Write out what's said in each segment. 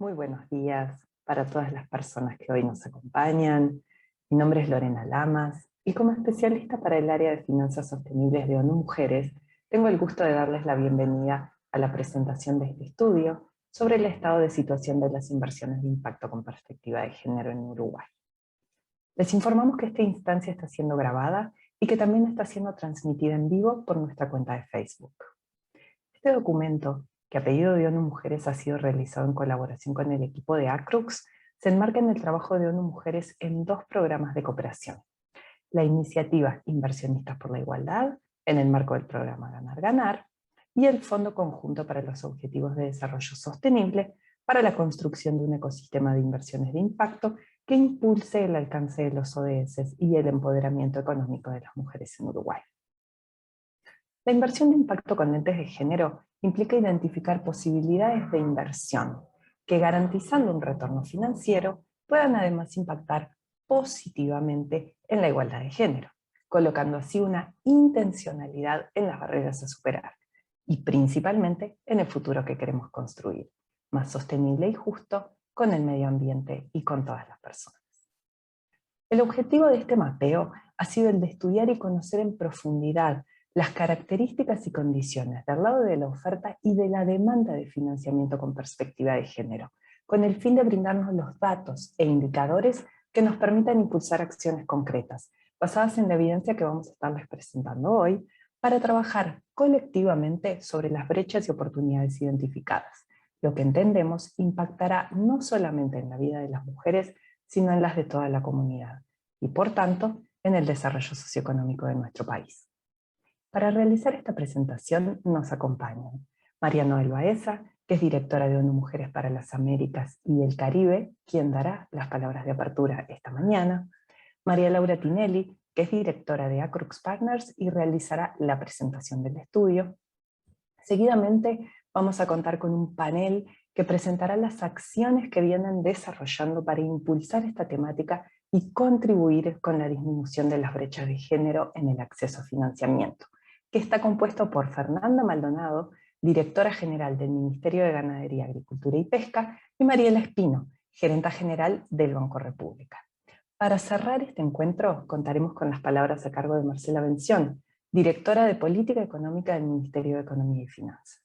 Muy buenos días para todas las personas que hoy nos acompañan. Mi nombre es Lorena Lamas y como especialista para el área de finanzas sostenibles de ONU Mujeres, tengo el gusto de darles la bienvenida a la presentación de este estudio sobre el estado de situación de las inversiones de impacto con perspectiva de género en Uruguay. Les informamos que esta instancia está siendo grabada y que también está siendo transmitida en vivo por nuestra cuenta de Facebook. Este documento, que a pedido de ONU Mujeres ha sido realizado en colaboración con el equipo de ACRUX, se enmarca en el trabajo de ONU Mujeres en dos programas de cooperación. La iniciativa Inversionistas por la Igualdad, en el marco del programa Ganar Ganar, y el Fondo Conjunto para los Objetivos de Desarrollo Sostenible para la construcción de un ecosistema de inversiones de impacto que impulse el alcance de los ODS y el empoderamiento económico de las mujeres en Uruguay. La inversión de impacto con lentes de género implica identificar posibilidades de inversión que, garantizando un retorno financiero, puedan además impactar positivamente en la igualdad de género, colocando así una intencionalidad en las barreras a superar y principalmente en el futuro que queremos construir, más sostenible y justo con el medio ambiente y con todas las personas. El objetivo de este mapeo ha sido el de estudiar y conocer en profundidad las características y condiciones del lado de la oferta y de la demanda de financiamiento con perspectiva de género, con el fin de brindarnos los datos e indicadores que nos permitan impulsar acciones concretas, basadas en la evidencia que vamos a estarles presentando hoy, para trabajar colectivamente sobre las brechas y oportunidades identificadas, lo que entendemos impactará no solamente en la vida de las mujeres, sino en las de toda la comunidad, y por tanto, en el desarrollo socioeconómico de nuestro país. Para realizar esta presentación nos acompañan María Noel Baeza, que es directora de ONU Mujeres para las Américas y el Caribe, quien dará las palabras de apertura esta mañana, María Laura Tinelli, que es directora de ACRUX Partners y realizará la presentación del estudio. Seguidamente vamos a contar con un panel que presentará las acciones que vienen desarrollando para impulsar esta temática y contribuir con la disminución de las brechas de género en el acceso a financiamiento, que está compuesto por Fernanda Maldonado, directora general del Ministerio de Ganadería, Agricultura y Pesca, y Mariela Espino, gerenta general del Banco República. Para cerrar este encuentro contaremos con las palabras a cargo de Marcela Bención, directora de Política Económica del Ministerio de Economía y Finanzas.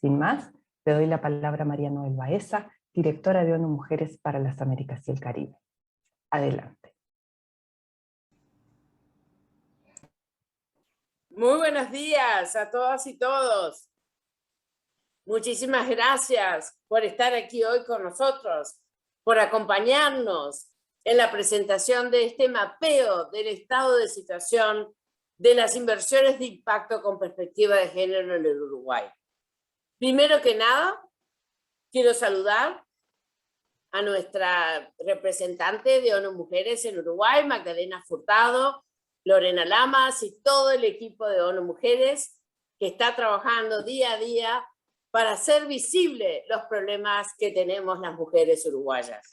Sin más, le doy la palabra a María Noel Baeza, directora de ONU Mujeres para las Américas y el Caribe. Adelante. Muy buenos días a todas y todos. Muchísimas gracias por estar aquí hoy con nosotros, por acompañarnos en la presentación de este mapeo del estado de situación de las inversiones de impacto con perspectiva de género en el Uruguay. Primero que nada, quiero saludar a nuestra representante de ONU Mujeres en Uruguay, Magdalena Furtado, Lorena Lamas y todo el equipo de ONU Mujeres que está trabajando día a día para hacer visible los problemas que tenemos las mujeres uruguayas.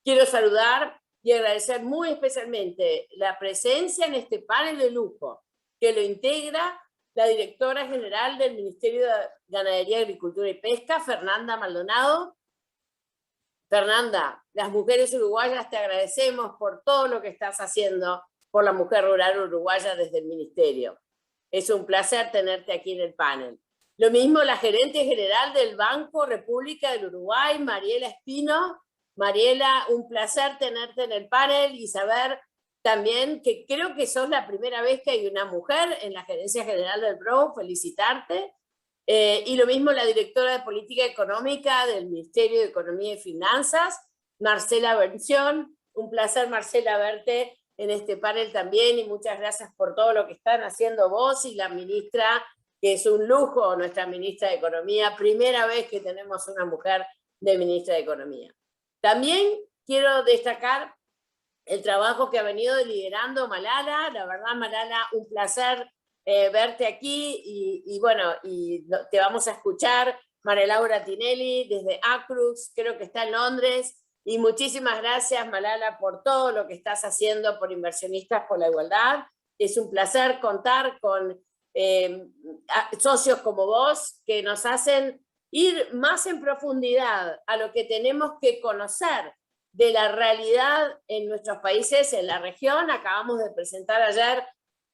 Quiero saludar y agradecer muy especialmente la presencia en este panel de lujo que lo integra la directora general del Ministerio de Ganadería, Agricultura y Pesca, Fernanda Maldonado. Fernanda, las mujeres uruguayas te agradecemos por todo lo que estás haciendo por la mujer rural uruguaya desde el Ministerio. Es un placer tenerte aquí en el panel. Lo mismo la gerente general del Banco República del Uruguay, Mariela Espino. Mariela, un placer tenerte en el panel y saber también que creo que sos la primera vez que hay una mujer en la gerencia general del BRO, felicitarte. Y lo mismo la directora de Política Económica del Ministerio de Economía y Finanzas, Marcela Bención. Un placer, Marcela, verte en este panel también y muchas gracias por todo lo que están haciendo vos y la ministra, que es un lujo, nuestra ministra de Economía, primera vez que tenemos una mujer de ministra de Economía. También quiero destacar el trabajo que ha venido liderando Malala. La verdad, Malala, un placer verte aquí y bueno, te vamos a escuchar. María Laura Tinelli desde ACRUX, creo que está en Londres, y muchísimas gracias, Malala, por todo lo que estás haciendo por Inversionistas por la Igualdad. Es un placer contar con socios como vos que nos hacen ir más en profundidad a lo que tenemos que conocer de la realidad en nuestros países, en la región. Acabamos de presentar ayer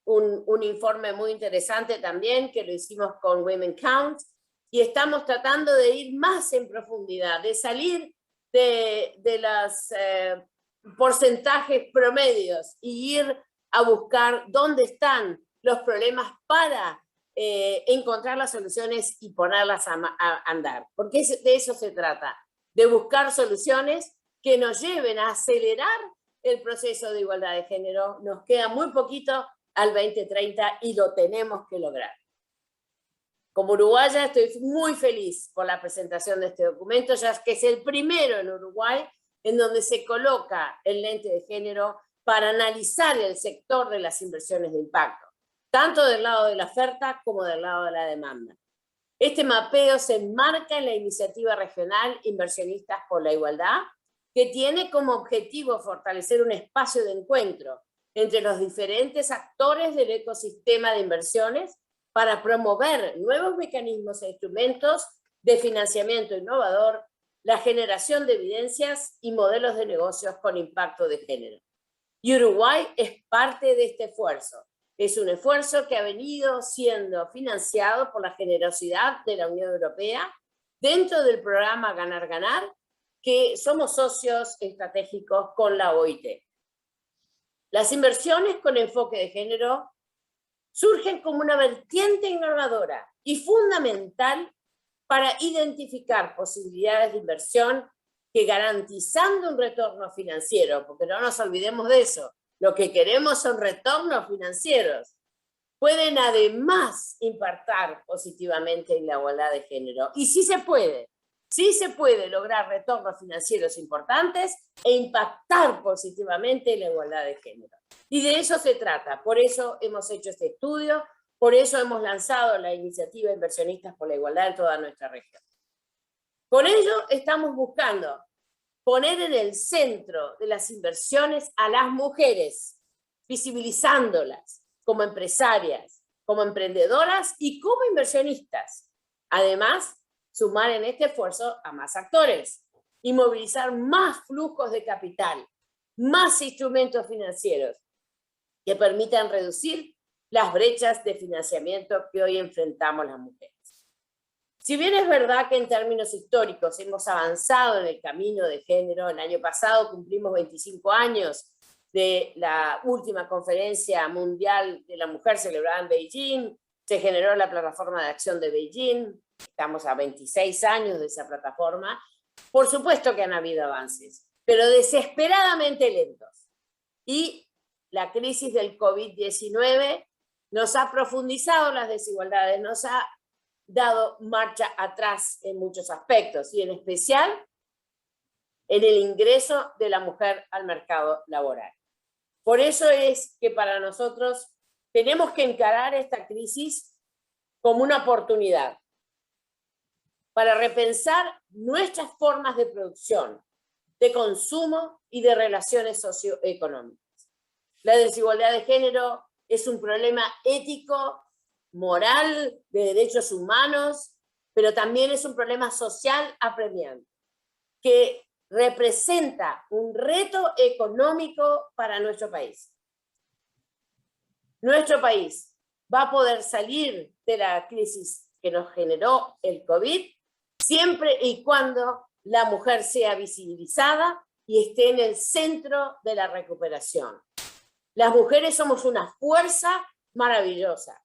un informe muy interesante también, que lo hicimos con Women Count, y estamos tratando de ir más en profundidad, de salir de los porcentajes promedios y ir a buscar dónde están los problemas para encontrar las soluciones y ponerlas a andar. Porque de eso se trata, de buscar soluciones que nos lleven a acelerar el proceso de igualdad de género. Nos queda muy poquito al 2030 y lo tenemos que lograr. Como uruguaya estoy muy feliz por la presentación de este documento, ya que es el primero en Uruguay en donde se coloca el lente de género para analizar el sector de las inversiones de impacto, tanto del lado de la oferta como del lado de la demanda. Este mapeo se enmarca en la iniciativa regional Inversionistas por la Igualdad, que tiene como objetivo fortalecer un espacio de encuentro entre los diferentes actores del ecosistema de inversiones para promover nuevos mecanismos e instrumentos de financiamiento innovador, la generación de evidencias y modelos de negocios con impacto de género. Y Uruguay es parte de este esfuerzo. Es un esfuerzo que ha venido siendo financiado por la generosidad de la Unión Europea dentro del programa Ganar Ganar, que somos socios estratégicos con la OIT. Las inversiones con enfoque de género surgen como una vertiente innovadora y fundamental para identificar posibilidades de inversión que, garantizando un retorno financiero, porque no nos olvidemos de eso, lo que queremos son retornos financieros, pueden además impactar positivamente en la igualdad de género. Y sí se puede lograr retornos financieros importantes e impactar positivamente en la igualdad de género. Y de eso se trata, por eso hemos hecho este estudio, por eso hemos lanzado la iniciativa Inversionistas por la Igualdad en toda nuestra región. Con ello estamos buscando poner en el centro de las inversiones a las mujeres, visibilizándolas como empresarias, como emprendedoras y como inversionistas. Además, sumar en este esfuerzo a más actores y movilizar más flujos de capital, más instrumentos financieros que permitan reducir las brechas de financiamiento que hoy enfrentamos las mujeres. Si bien es verdad que en términos históricos hemos avanzado en el camino de género, el año pasado cumplimos 25 años de la última conferencia mundial de la mujer celebrada en Beijing, se generó la plataforma de acción de Beijing, estamos a 26 años de esa plataforma, por supuesto que han habido avances, pero desesperadamente lentos. Y la crisis del COVID-19 nos ha profundizado las desigualdades, nos ha dado marcha atrás en muchos aspectos, y en especial en el ingreso de la mujer al mercado laboral. Por eso es que para nosotros tenemos que encarar esta crisis como una oportunidad para repensar nuestras formas de producción, de consumo y de relaciones socioeconómicas. La desigualdad de género es un problema ético, moral, de derechos humanos, pero también es un problema social apremiante, que representa un reto económico para nuestro país. Nuestro país va a poder salir de la crisis que nos generó el COVID siempre y cuando la mujer sea visibilizada y esté en el centro de la recuperación. Las mujeres somos una fuerza maravillosa.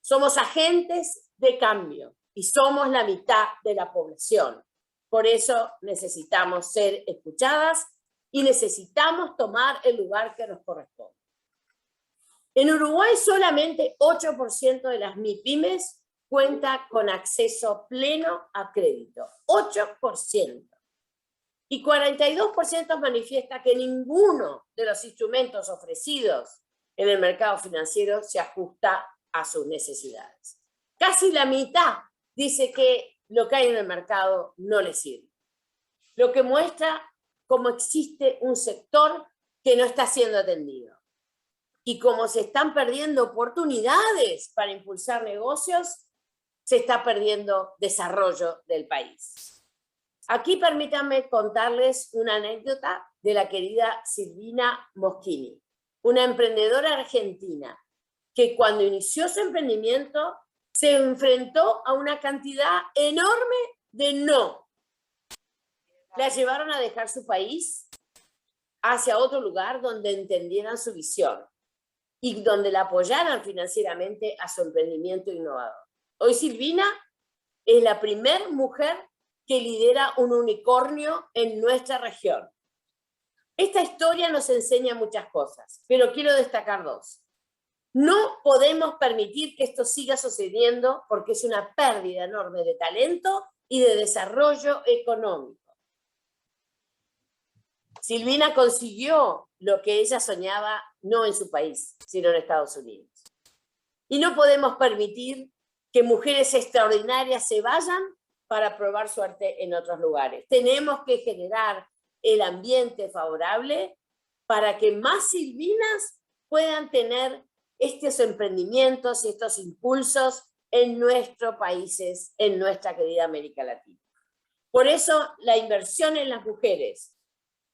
Somos agentes de cambio y somos la mitad de la población. Por eso necesitamos ser escuchadas y necesitamos tomar el lugar que nos corresponde. En Uruguay solamente 8% de las MIPYMES cuenta con acceso pleno a crédito. 8%. Y 42% manifiesta que ninguno de los instrumentos ofrecidos en el mercado financiero se ajusta a sus necesidades. Casi la mitad dice que lo que hay en el mercado no le sirve. Lo que muestra cómo existe un sector que no está siendo atendido y cómo se están perdiendo oportunidades para impulsar negocios se está perdiendo desarrollo del país. Aquí permítanme contarles una anécdota de la querida Silvina Moschini, una emprendedora argentina que cuando inició su emprendimiento se enfrentó a una cantidad enorme de no. La llevaron a dejar su país hacia otro lugar donde entendieran su visión y donde la apoyaran financieramente a su emprendimiento innovador. Hoy Silvina es la primera mujer que lidera un unicornio en nuestra región. Esta historia nos enseña muchas cosas, pero quiero destacar dos. No podemos permitir que esto siga sucediendo porque es una pérdida enorme de talento y de desarrollo económico. Silvina consiguió lo que ella soñaba no en su país, sino en Estados Unidos. Y no podemos permitir que mujeres extraordinarias se vayan para probar suerte en otros lugares. Tenemos que generar el ambiente favorable para que más Silvinas puedan tener estos emprendimientos y estos impulsos en nuestros países, en nuestra querida América Latina. Por eso la inversión en las mujeres,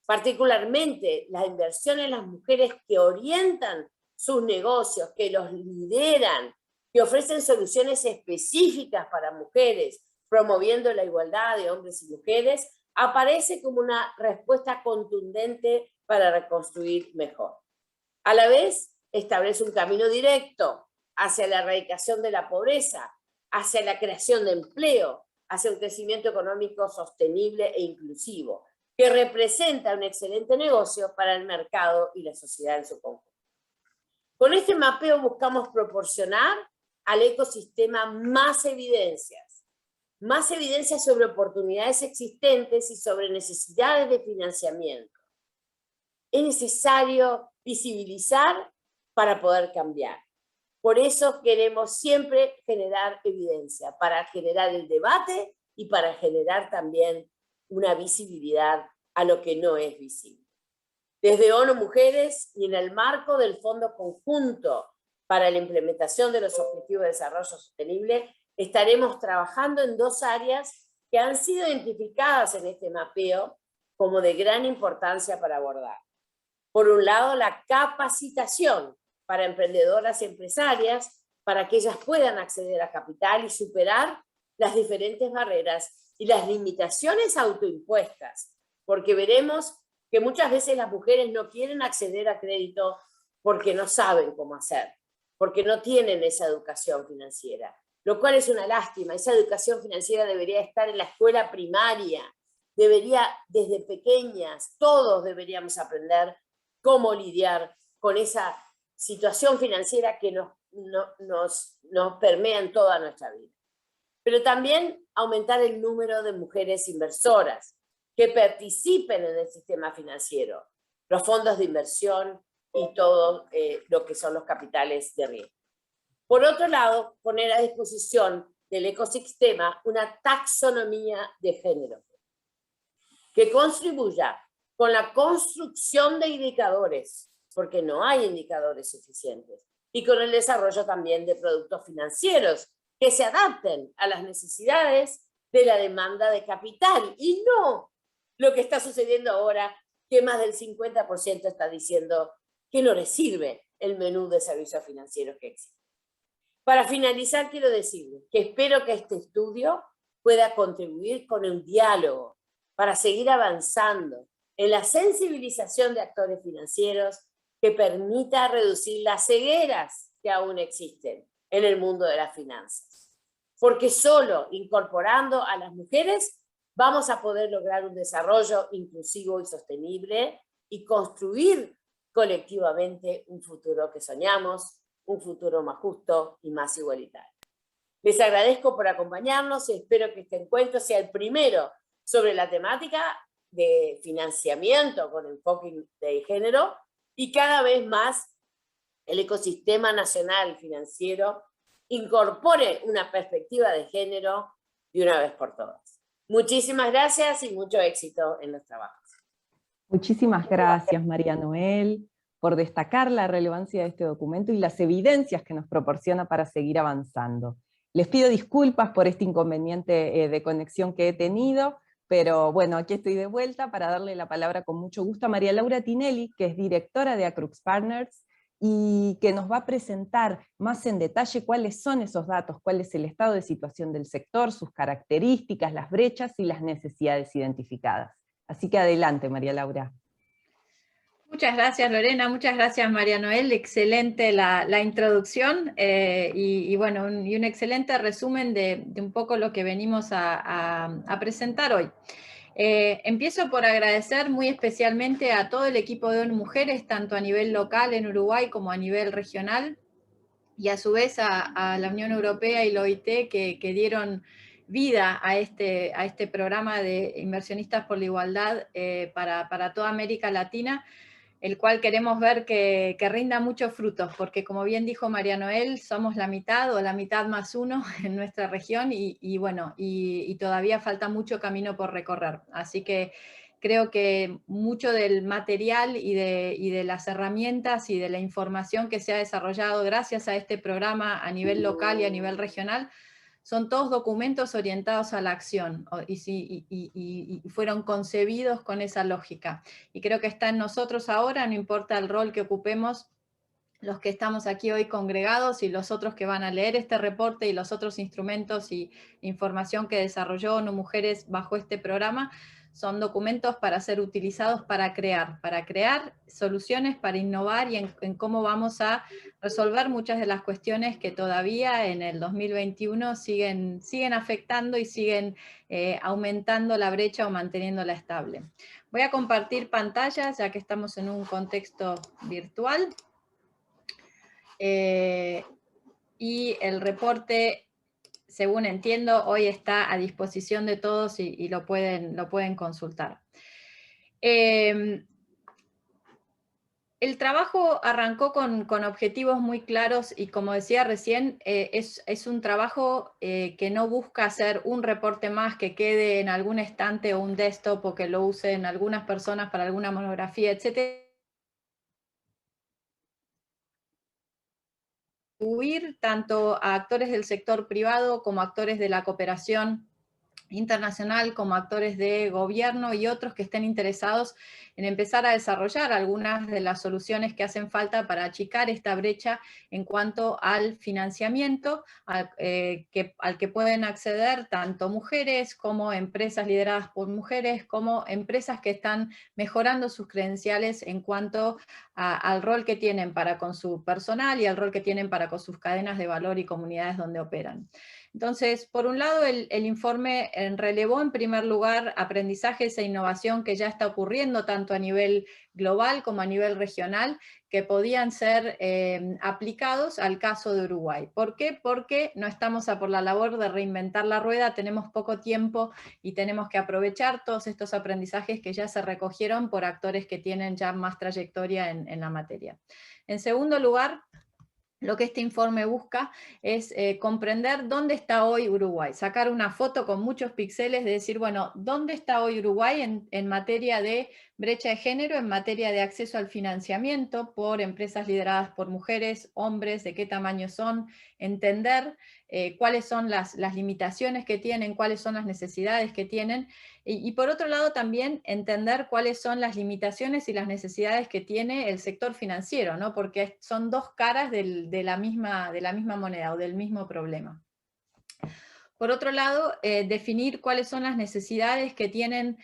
particularmente la inversión en las mujeres que orientan sus negocios, que los lideran, que ofrecen soluciones específicas para mujeres, promoviendo la igualdad de hombres y mujeres, aparece como una respuesta contundente para reconstruir mejor. A la vez, establece un camino directo hacia la erradicación de la pobreza, hacia la creación de empleo, hacia un crecimiento económico sostenible e inclusivo, que representa un excelente negocio para el mercado y la sociedad en su conjunto. Con este mapeo buscamos proporcionar al ecosistema más evidencias sobre oportunidades existentes y sobre necesidades de financiamiento. Es necesario visibilizar para poder cambiar. Por eso queremos siempre generar evidencia, para generar el debate y para generar también una visibilidad a lo que no es visible. Desde ONU Mujeres y en el marco del Fondo Conjunto para la implementación de los Objetivos de Desarrollo Sostenible, estaremos trabajando en dos áreas que han sido identificadas en este mapeo como de gran importancia para abordar. Por un lado, la capacitación para emprendedoras y empresarias, para que ellas puedan acceder a capital y superar las diferentes barreras y las limitaciones autoimpuestas, porque veremos que muchas veces las mujeres no quieren acceder a crédito porque no saben cómo hacer, porque no tienen esa educación financiera, lo cual es una lástima. Esa educación financiera debería estar en la escuela primaria, debería desde pequeñas, todos deberíamos aprender cómo lidiar con esa situación financiera que nos permea en toda nuestra vida. Pero también aumentar el número de mujeres inversoras que participen en el sistema financiero, los fondos de inversión y todo lo que son los capitales de riesgo. Por otro lado, poner a disposición del ecosistema una taxonomía de género que contribuya con la construcción de indicadores, porque no hay indicadores suficientes, y con el desarrollo también de productos financieros que se adapten a las necesidades de la demanda de capital, y no lo que está sucediendo ahora, que más del 50% está diciendo que no les sirve el menú de servicios financieros que existe. Para finalizar, quiero decirles que espero que este estudio pueda contribuir con un diálogo para seguir avanzando en la sensibilización de actores financieros que permita reducir las cegueras que aún existen en el mundo de las finanzas. Porque solo incorporando a las mujeres vamos a poder lograr un desarrollo inclusivo y sostenible y construir colectivamente un futuro que soñamos, un futuro más justo y más igualitario. Les agradezco por acompañarnos y espero que este encuentro sea el primero sobre la temática de financiamiento con enfoque de género y cada vez más el ecosistema nacional financiero incorpore una perspectiva de género de una vez por todas. Muchísimas gracias y mucho éxito en los trabajos. Muchísimas gracias, María Noel, por destacar la relevancia de este documento y las evidencias que nos proporciona para seguir avanzando. Les pido disculpas por este inconveniente de conexión que he tenido, pero bueno, aquí estoy de vuelta para darle la palabra con mucho gusto a María Laura Tinelli, que es directora de Acrux Partners, y que nos va a presentar más en detalle cuáles son esos datos, cuál es el estado de situación del sector, sus características, las brechas y las necesidades identificadas. Así que adelante, María Laura. Muchas gracias, Lorena, muchas gracias, María Noel, excelente la introducción y bueno, un excelente resumen de un poco lo que venimos a presentar hoy. Empiezo por agradecer muy especialmente a todo el equipo de ONU Mujeres, tanto a nivel local en Uruguay como a nivel regional, y a su vez a la Unión Europea y la OIT que dieron vida a este programa de inversionistas por la igualdad para toda América Latina, el cual queremos ver que rinda muchos frutos, porque como bien dijo María Noel, somos la mitad o la mitad más uno en nuestra región y todavía falta mucho camino por recorrer. Así que creo que mucho del material y de las herramientas y de la información que se ha desarrollado gracias a este programa a nivel local y a nivel regional son todos documentos orientados a la acción y fueron concebidos con esa lógica. Y creo que está en nosotros ahora, no importa el rol que ocupemos, los que estamos aquí hoy congregados y los otros que van a leer este reporte y los otros instrumentos y información que desarrolló ONU Mujeres bajo este programa, son documentos para ser utilizados para crear soluciones, para innovar y en cómo vamos a resolver muchas de las cuestiones que todavía en el 2021 siguen afectando y siguen aumentando la brecha o manteniéndola estable. Voy a compartir pantalla, ya que estamos en un contexto virtual. Y el reporte, según entiendo, hoy está a disposición de todos y lo pueden consultar. El trabajo arrancó con objetivos muy claros y como decía recién, es un trabajo que no busca hacer un reporte más que quede en algún estante o un desktop o que lo usen algunas personas para alguna monografía, etc. Tanto a actores del sector privado como actores de la cooperación internacional, como actores de gobierno y otros que estén interesados en empezar a desarrollar algunas de las soluciones que hacen falta para achicar esta brecha en cuanto al financiamiento al que pueden acceder tanto mujeres como empresas lideradas por mujeres, como empresas que están mejorando sus credenciales en cuanto al rol que tienen para con su personal y al rol que tienen para con sus cadenas de valor y comunidades donde operan. Entonces, por un lado, el informe relevó en primer lugar aprendizajes e innovación que ya está ocurriendo tanto a nivel global como a nivel regional, que podían ser aplicados al caso de Uruguay. ¿Por qué? Porque no estamos a por la labor de reinventar la rueda, tenemos poco tiempo y tenemos que aprovechar todos estos aprendizajes que ya se recogieron por actores que tienen ya más trayectoria en la materia. En segundo lugar, lo que este informe busca es comprender dónde está hoy Uruguay, sacar una foto con muchos píxeles de decir, bueno, ¿dónde está hoy Uruguay en materia de brecha de género, en materia de acceso al financiamiento por empresas lideradas por mujeres, hombres, de qué tamaño son, entender cuáles son las limitaciones que tienen, cuáles son las necesidades que tienen, y por otro lado también entender cuáles son las limitaciones y las necesidades que tiene el sector financiero, ¿no? Porque son dos caras de la misma moneda o del mismo problema. Por otro lado, definir cuáles son las necesidades que tienen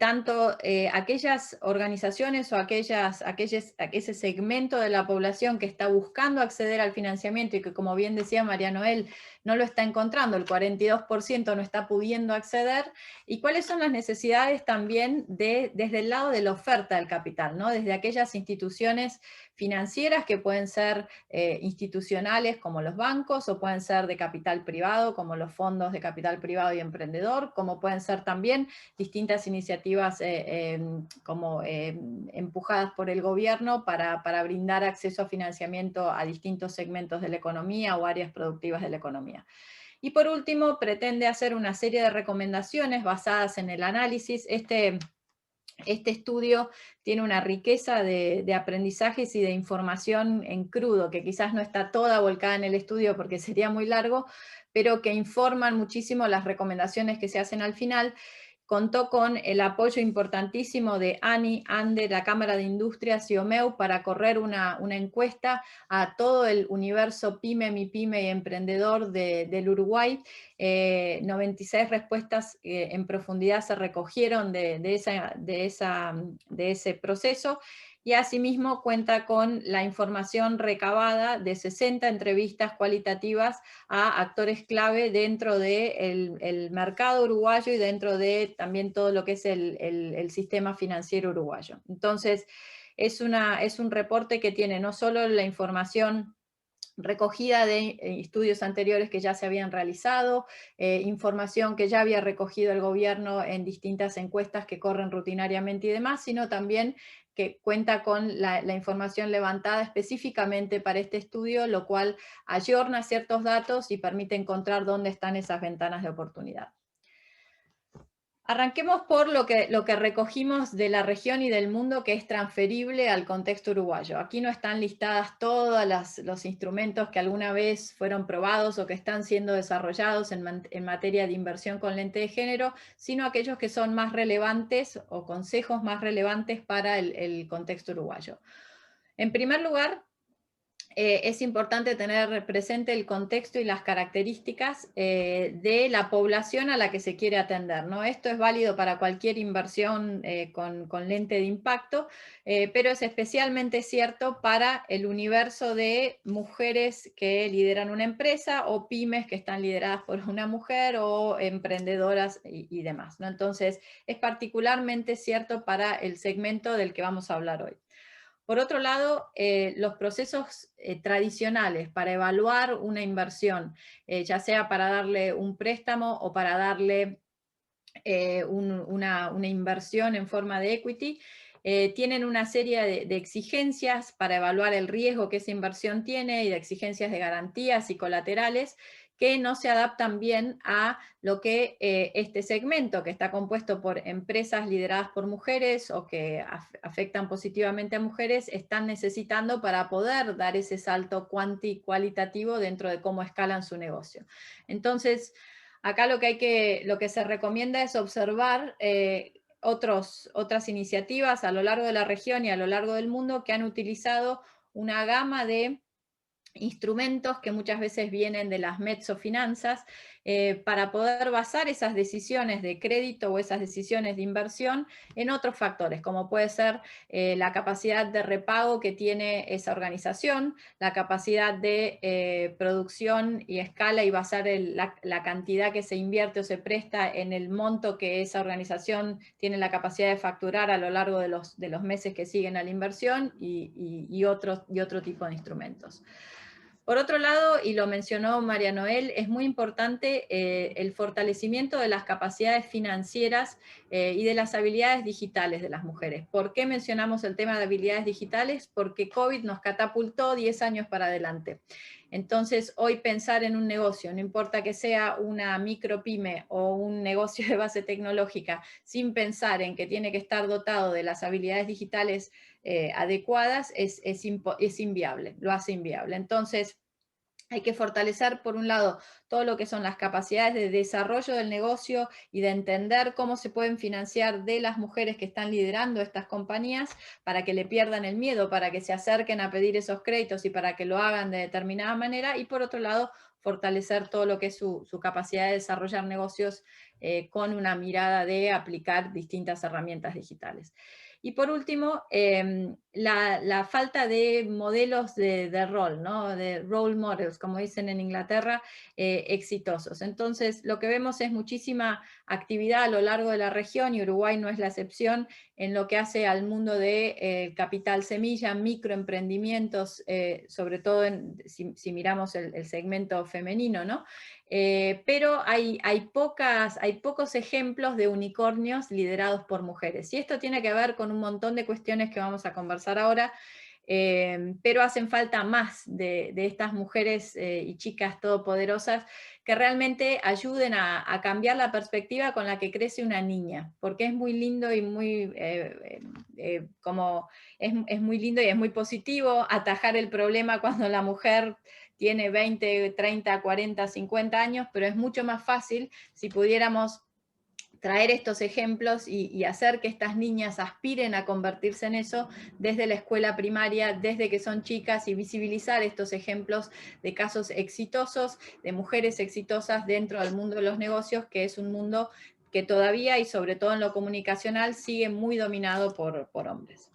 tanto aquellas organizaciones o aquel segmento de la población que está buscando acceder al financiamiento y que, como bien decía María Noel, no lo está encontrando, el 42% no está pudiendo acceder, y cuáles son las necesidades también desde el lado de la oferta del capital, ¿no? Desde aquellas instituciones financieras que pueden ser institucionales como los bancos, o pueden ser de capital privado como los fondos de capital privado y emprendedor, como pueden ser también distintas iniciativas como empujadas por el gobierno para brindar acceso a financiamiento a distintos segmentos de la economía o áreas productivas de la economía. Y por último, pretende hacer una serie de recomendaciones basadas en el análisis. Este Este estudio tiene una riqueza de aprendizajes y de información en crudo, que quizás no está toda volcada en el estudio porque sería muy largo, pero que informan muchísimo las recomendaciones que se hacen al final. Contó con el apoyo importantísimo de ANI, ANDE, la Cámara de Industrias y OMEU para correr una encuesta a todo el universo PYME, MIPYME y emprendedor del Uruguay. 96 respuestas en profundidad se recogieron de ese proceso, y asimismo cuenta con la información recabada de 60 entrevistas cualitativas a actores clave dentro del mercado uruguayo y dentro de también todo lo que es el sistema financiero uruguayo. Entonces, es un reporte que tiene no solo la información recogida de estudios anteriores que ya se habían realizado, información que ya había recogido el gobierno en distintas encuestas que corren rutinariamente y demás, sino también que cuenta con la información levantada específicamente para este estudio, lo cual ayorna ciertos datos y permite encontrar dónde están esas ventanas de oportunidad. Arranquemos por lo que recogimos de la región y del mundo que es transferible al contexto uruguayo. Aquí no están listadas todos los instrumentos que alguna vez fueron probados o que están siendo desarrollados en materia de inversión con lente de género, sino aquellos que son más relevantes o consejos más relevantes para el contexto uruguayo. En primer lugar, es importante tener presente el contexto y las características de la población a la que se quiere atender, ¿no? Esto es válido para cualquier inversión con lente de impacto, pero es especialmente cierto para el universo de mujeres que lideran una empresa o pymes que están lideradas por una mujer o emprendedoras y demás, ¿no? Entonces, es particularmente cierto para el segmento del que vamos a hablar hoy. Por otro lado, los procesos tradicionales para evaluar una inversión, ya sea para darle un préstamo o para darle una inversión en forma de equity, tienen una serie de exigencias para evaluar el riesgo que esa inversión tiene y de exigencias de garantías y colaterales que no se adaptan bien a lo que este segmento, que está compuesto por empresas lideradas por mujeres o que afectan positivamente a mujeres, están necesitando para poder dar ese salto cualitativo dentro de cómo escalan su negocio. Entonces, acá lo que se recomienda es observar otras iniciativas a lo largo de la región y a lo largo del mundo que han utilizado una gama de instrumentos que muchas veces vienen de las mezzofinanzas para poder basar esas decisiones de crédito o esas decisiones de inversión en otros factores, como puede ser la capacidad de repago que tiene esa organización, la capacidad de producción y escala y basar la cantidad que se invierte o se presta en el monto que esa organización tiene la capacidad de facturar a lo largo de los meses que siguen a la inversión y otro tipo de instrumentos. Por otro lado, y lo mencionó María Noel, es muy importante el fortalecimiento de las capacidades financieras y de las habilidades digitales de las mujeres. ¿Por qué mencionamos el tema de habilidades digitales? Porque COVID nos catapultó 10 años para adelante. Entonces, hoy pensar en un negocio, no importa que sea una micropyme o un negocio de base tecnológica, sin pensar en que tiene que estar dotado de las habilidades digitales adecuadas, es inviable, lo hace inviable. Entonces, hay que fortalecer, por un lado, todo lo que son las capacidades de desarrollo del negocio y de entender cómo se pueden financiar de las mujeres que están liderando estas compañías para que le pierdan el miedo, para que se acerquen a pedir esos créditos y para que lo hagan de determinada manera. Y por otro lado, fortalecer todo lo que es su capacidad de desarrollar negocios con una mirada de aplicar distintas herramientas digitales. Y por último, la falta de modelos de rol, ¿no? De role models, como dicen en Inglaterra, exitosos. Entonces, lo que vemos es muchísima actividad a lo largo de la región, y Uruguay no es la excepción, en lo que hace al mundo de capital semilla, microemprendimientos, sobre todo si miramos el segmento femenino, ¿no? Pero hay pocos ejemplos de unicornios liderados por mujeres. Y esto tiene que ver con un montón de cuestiones que vamos a conversar ahora, pero hacen falta más de estas mujeres y chicas todopoderosas que realmente ayuden a cambiar la perspectiva con la que crece una niña, porque es muy lindo y muy, es muy lindo y es muy positivo atajar el problema cuando la mujer tiene 20, 30, 40, 50 años, pero es mucho más fácil si pudiéramos traer estos ejemplos y hacer que estas niñas aspiren a convertirse en eso desde la escuela primaria, desde que son chicas, y visibilizar estos ejemplos de casos exitosos, de mujeres exitosas dentro del mundo de los negocios, que es un mundo que todavía, y sobre todo en lo comunicacional, sigue muy dominado por hombres.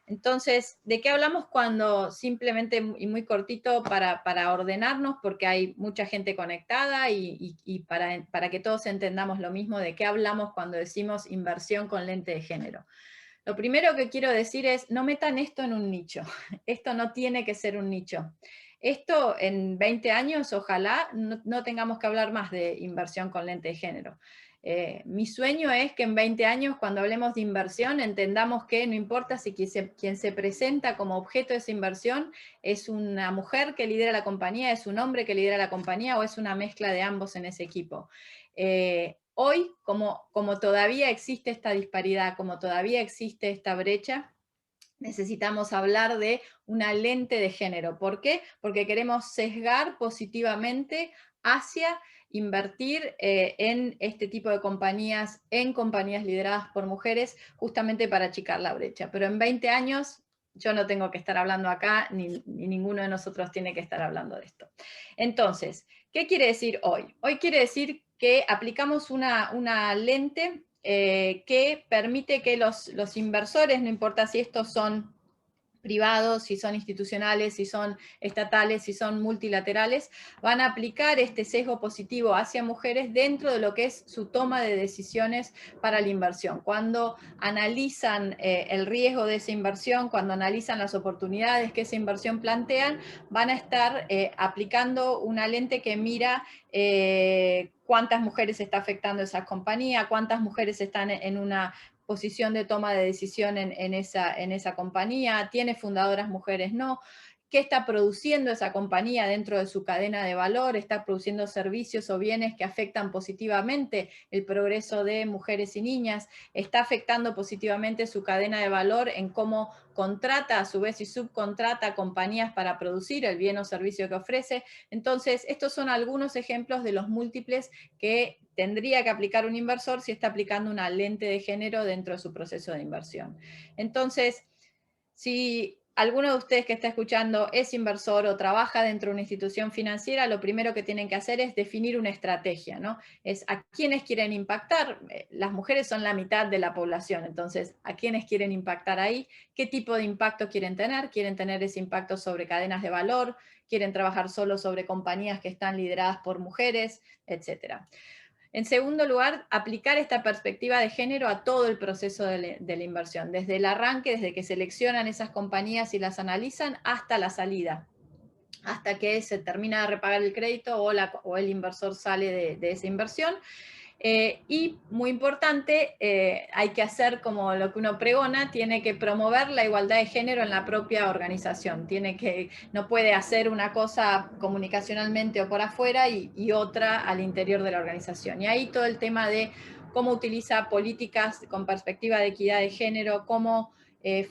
Entonces, ¿de qué hablamos cuando simplemente, y muy cortito para ordenarnos, porque hay mucha gente conectada y para que todos entendamos lo mismo, de qué hablamos cuando decimos inversión con lente de género? Lo primero que quiero decir es, no metan esto en un nicho. Esto no tiene que ser un nicho. Esto en 20 años, ojalá, no tengamos que hablar más de inversión con lente de género. Mi sueño es que en 20 años, cuando hablemos de inversión, entendamos que no importa si quien se presenta como objeto de esa inversión es una mujer que lidera la compañía, es un hombre que lidera la compañía, o es una mezcla de ambos en ese equipo. Hoy, como todavía existe esta disparidad, como todavía existe esta brecha, necesitamos hablar de una lente de género. ¿Por qué? Porque queremos sesgar positivamente hacia invertir en este tipo de compañías, en compañías lideradas por mujeres, justamente para achicar la brecha. Pero en 20 años yo no tengo que estar hablando acá, ni ninguno de nosotros tiene que estar hablando de esto. Entonces, ¿qué quiere decir hoy? Hoy quiere decir que aplicamos una lente que permite que los inversores, no importa si estos son privados, si son institucionales, si son estatales, si son multilaterales, van a aplicar este sesgo positivo hacia mujeres dentro de lo que es su toma de decisiones para la inversión. Cuando analizan el riesgo de esa inversión, cuando analizan las oportunidades que esa inversión plantean, van a estar aplicando una lente que mira cuántas mujeres está afectando esa compañía, cuántas mujeres están en una posición de toma de decisión en esa compañía, tiene fundadoras mujeres, no, qué está produciendo esa compañía dentro de su cadena de valor, está produciendo servicios o bienes que afectan positivamente el progreso de mujeres y niñas, está afectando positivamente su cadena de valor en cómo contrata a su vez y subcontrata compañías para producir el bien o servicio que ofrece. Entonces, estos son algunos ejemplos de los múltiples que tendría que aplicar un inversor si está aplicando una lente de género dentro de su proceso de inversión. Entonces, si alguno de ustedes que está escuchando es inversor o trabaja dentro de una institución financiera, lo primero que tienen que hacer es definir una estrategia, ¿no? Es a quiénes quieren impactar. Las mujeres son la mitad de la población, entonces, ¿a quiénes quieren impactar ahí? ¿Qué tipo de impacto quieren tener? ¿Quieren tener ese impacto sobre cadenas de valor? ¿Quieren trabajar solo sobre compañías que están lideradas por mujeres? Etcétera. En segundo lugar, aplicar esta perspectiva de género a todo el proceso de la inversión, desde el arranque, desde que seleccionan esas compañías y las analizan, hasta la salida, hasta que se termina de repagar el crédito o el inversor sale de esa inversión. Y muy importante, hay que hacer como lo que uno pregona, tiene que promover la igualdad de género en la propia organización, no puede hacer una cosa comunicacionalmente o por afuera y otra al interior de la organización. Y ahí todo el tema de cómo utiliza políticas con perspectiva de equidad de género, cómo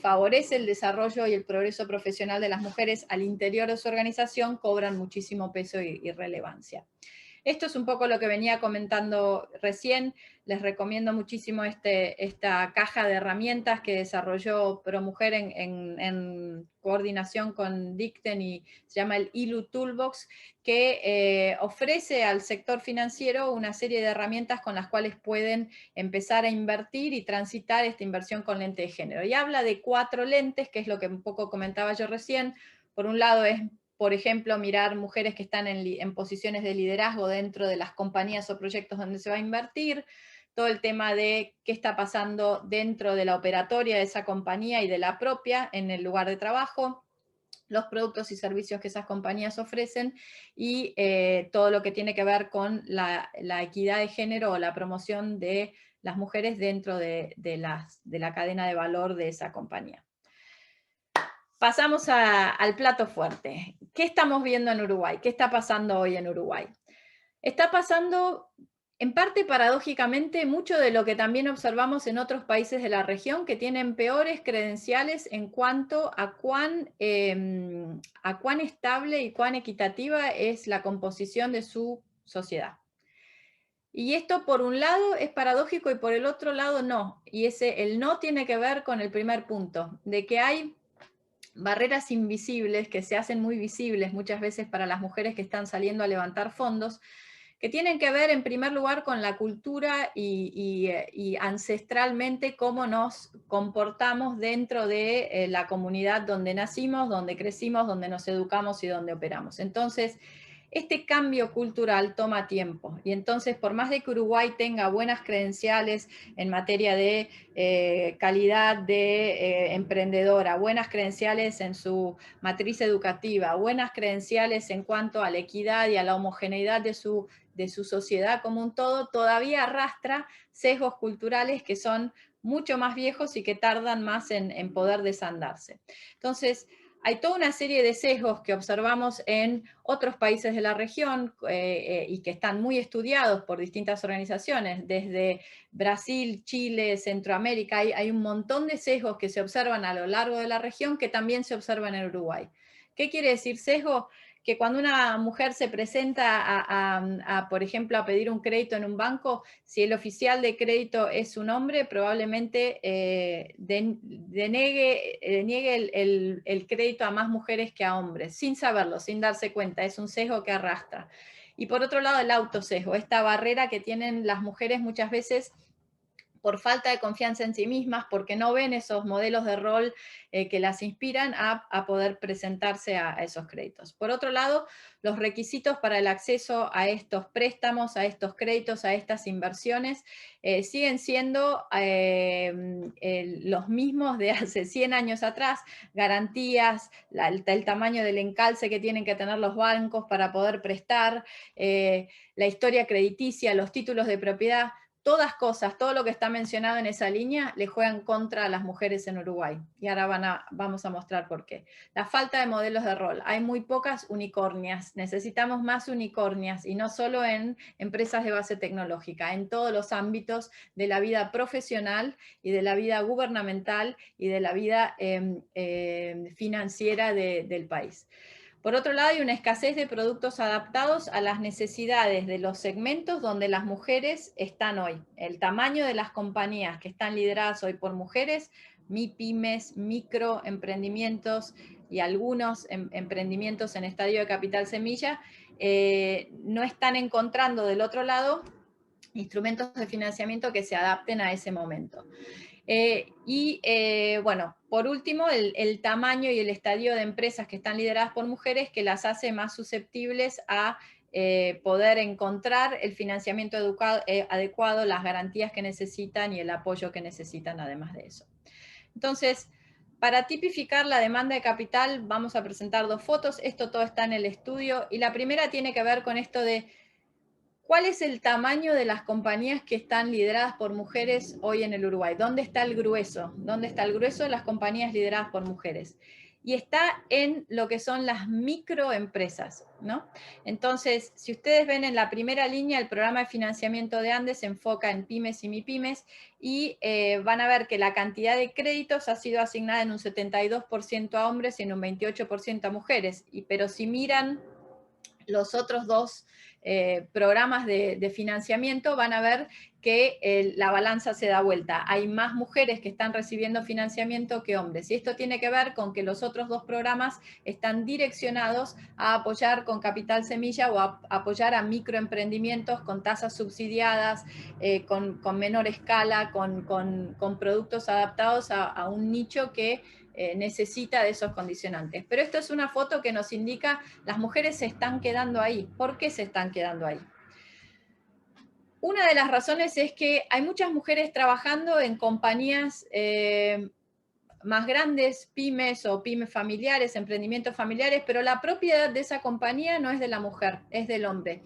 favorece el desarrollo y el progreso profesional de las mujeres al interior de su organización, cobran muchísimo peso y relevancia. Esto es un poco lo que venía comentando recién. Les recomiendo muchísimo esta caja de herramientas que desarrolló ProMujer en coordinación con Dicten, y se llama el ILU Toolbox, que ofrece al sector financiero una serie de herramientas con las cuales pueden empezar a invertir y transitar esta inversión con lente de género. Y habla de 4 lentes, que es lo que un poco comentaba yo recién. Por un lado es, por ejemplo, mirar mujeres que están en posiciones de liderazgo dentro de las compañías o proyectos donde se va a invertir, todo el tema de qué está pasando dentro de la operatoria de esa compañía y de la propia en el lugar de trabajo, los productos y servicios que esas compañías ofrecen, y todo lo que tiene que ver con la equidad de género o la promoción de las mujeres dentro de la cadena de valor de esa compañía. pasamos al plato fuerte. ¿Qué estamos viendo en Uruguay? ¿Qué está pasando hoy en Uruguay? Está pasando, en parte paradójicamente, mucho de lo que también observamos en otros países de la región que tienen peores credenciales en cuanto a cuán estable y cuán equitativa es la composición de su sociedad. Y esto por un lado es paradójico y por el otro lado no. Y el no tiene que ver con el primer punto, de que hay barreras invisibles que se hacen muy visibles muchas veces para las mujeres que están saliendo a levantar fondos, que tienen que ver en primer lugar con la cultura y ancestralmente cómo nos comportamos dentro de la comunidad donde nacimos, donde crecimos, donde nos educamos y donde operamos. Entonces, este cambio cultural toma tiempo y entonces por más de que Uruguay tenga buenas credenciales en materia de calidad de emprendedora, buenas credenciales en su matriz educativa, buenas credenciales en cuanto a la equidad y a la homogeneidad de su sociedad como un todo, todavía arrastra sesgos culturales que son mucho más viejos y que tardan más en poder desandarse. Entonces, hay toda una serie de sesgos que observamos en otros países de la región y que están muy estudiados por distintas organizaciones, desde Brasil, Chile, Centroamérica. Hay un montón de sesgos que se observan a lo largo de la región que también se observan en Uruguay. ¿Qué quiere decir sesgo? Que cuando una mujer se presenta por ejemplo, a pedir un crédito en un banco, si el oficial de crédito es un hombre, probablemente deniegue el crédito a más mujeres que a hombres, sin saberlo, sin darse cuenta. Es un sesgo que arrastra. Y por otro lado, el autosesgo, esta barrera que tienen las mujeres muchas veces por falta de confianza en sí mismas, porque no ven esos modelos de rol que las inspiran a poder presentarse a esos créditos. Por otro lado, los requisitos para el acceso a estos préstamos, a estos créditos, a estas inversiones, siguen siendo los mismos de hace 100 años atrás, garantías, el tamaño del encalce que tienen que tener los bancos para poder prestar, la historia crediticia, los títulos de propiedad. Todas cosas, todo lo que está mencionado en esa línea le juegan contra a las mujeres en Uruguay. Y ahora vamos a mostrar por qué. La falta de modelos de rol. Hay muy pocas unicornias. Necesitamos más unicornias y no solo en empresas de base tecnológica, en todos los ámbitos de la vida profesional y de la vida gubernamental y de la vida financiera del país. Por otro lado, hay una escasez de productos adaptados a las necesidades de los segmentos donde las mujeres están hoy. El tamaño de las compañías que están lideradas hoy por mujeres, MIPYMES, microemprendimientos y algunos emprendimientos en estadio de capital semilla, no están encontrando del otro lado instrumentos de financiamiento que se adapten a ese momento. Bueno, por último, el tamaño y el estadio de empresas que están lideradas por mujeres que las hace más susceptibles a poder encontrar el financiamiento adecuado, las garantías que necesitan y el apoyo que necesitan además de eso. Entonces, para tipificar la demanda de capital vamos a presentar dos fotos. Esto todo está en el estudio y la primera tiene que ver con esto de ¿cuál es el tamaño de las compañías que están lideradas por mujeres hoy en el Uruguay? ¿Dónde está el grueso? ¿Dónde está el grueso de las compañías lideradas por mujeres? Y está en lo que son las microempresas, ¿no? Entonces, si ustedes ven en la primera línea, el programa de financiamiento de Andes se enfoca en pymes y MIPYMES y van a ver que la cantidad de créditos ha sido asignada en un 72% a hombres y en un 28% a mujeres. Pero si miran los otros dos programas de financiamiento, van a ver que la balanza se da vuelta. Hay más mujeres que están recibiendo financiamiento que hombres. Y esto tiene que ver con que los otros dos programas están direccionados a apoyar con capital semilla o a apoyar a microemprendimientos con tasas subsidiadas, con menor escala, con productos adaptados a un nicho que necesita de esos condicionantes. Pero esto es una foto que nos indica las mujeres se están quedando ahí. ¿Por qué se están quedando ahí? Una de las razones es que hay muchas mujeres trabajando en compañías más grandes, pymes o pymes familiares, emprendimientos familiares, pero la propiedad de esa compañía no es de la mujer, es del hombre.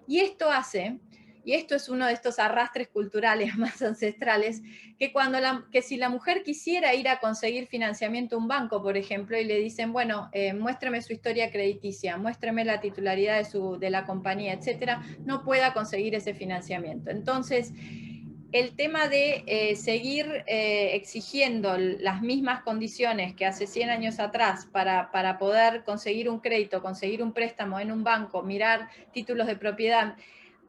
Y esto hace y esto es uno de estos arrastres culturales más ancestrales, que si la mujer quisiera ir a conseguir financiamiento a un banco, por ejemplo, y le dicen, bueno, muéstreme su historia crediticia, muéstreme la titularidad de la compañía, etcétera, no pueda conseguir ese financiamiento. Entonces, el tema de seguir exigiendo las mismas condiciones que hace 100 años atrás para poder conseguir un crédito, conseguir un préstamo en un banco, mirar títulos de propiedad,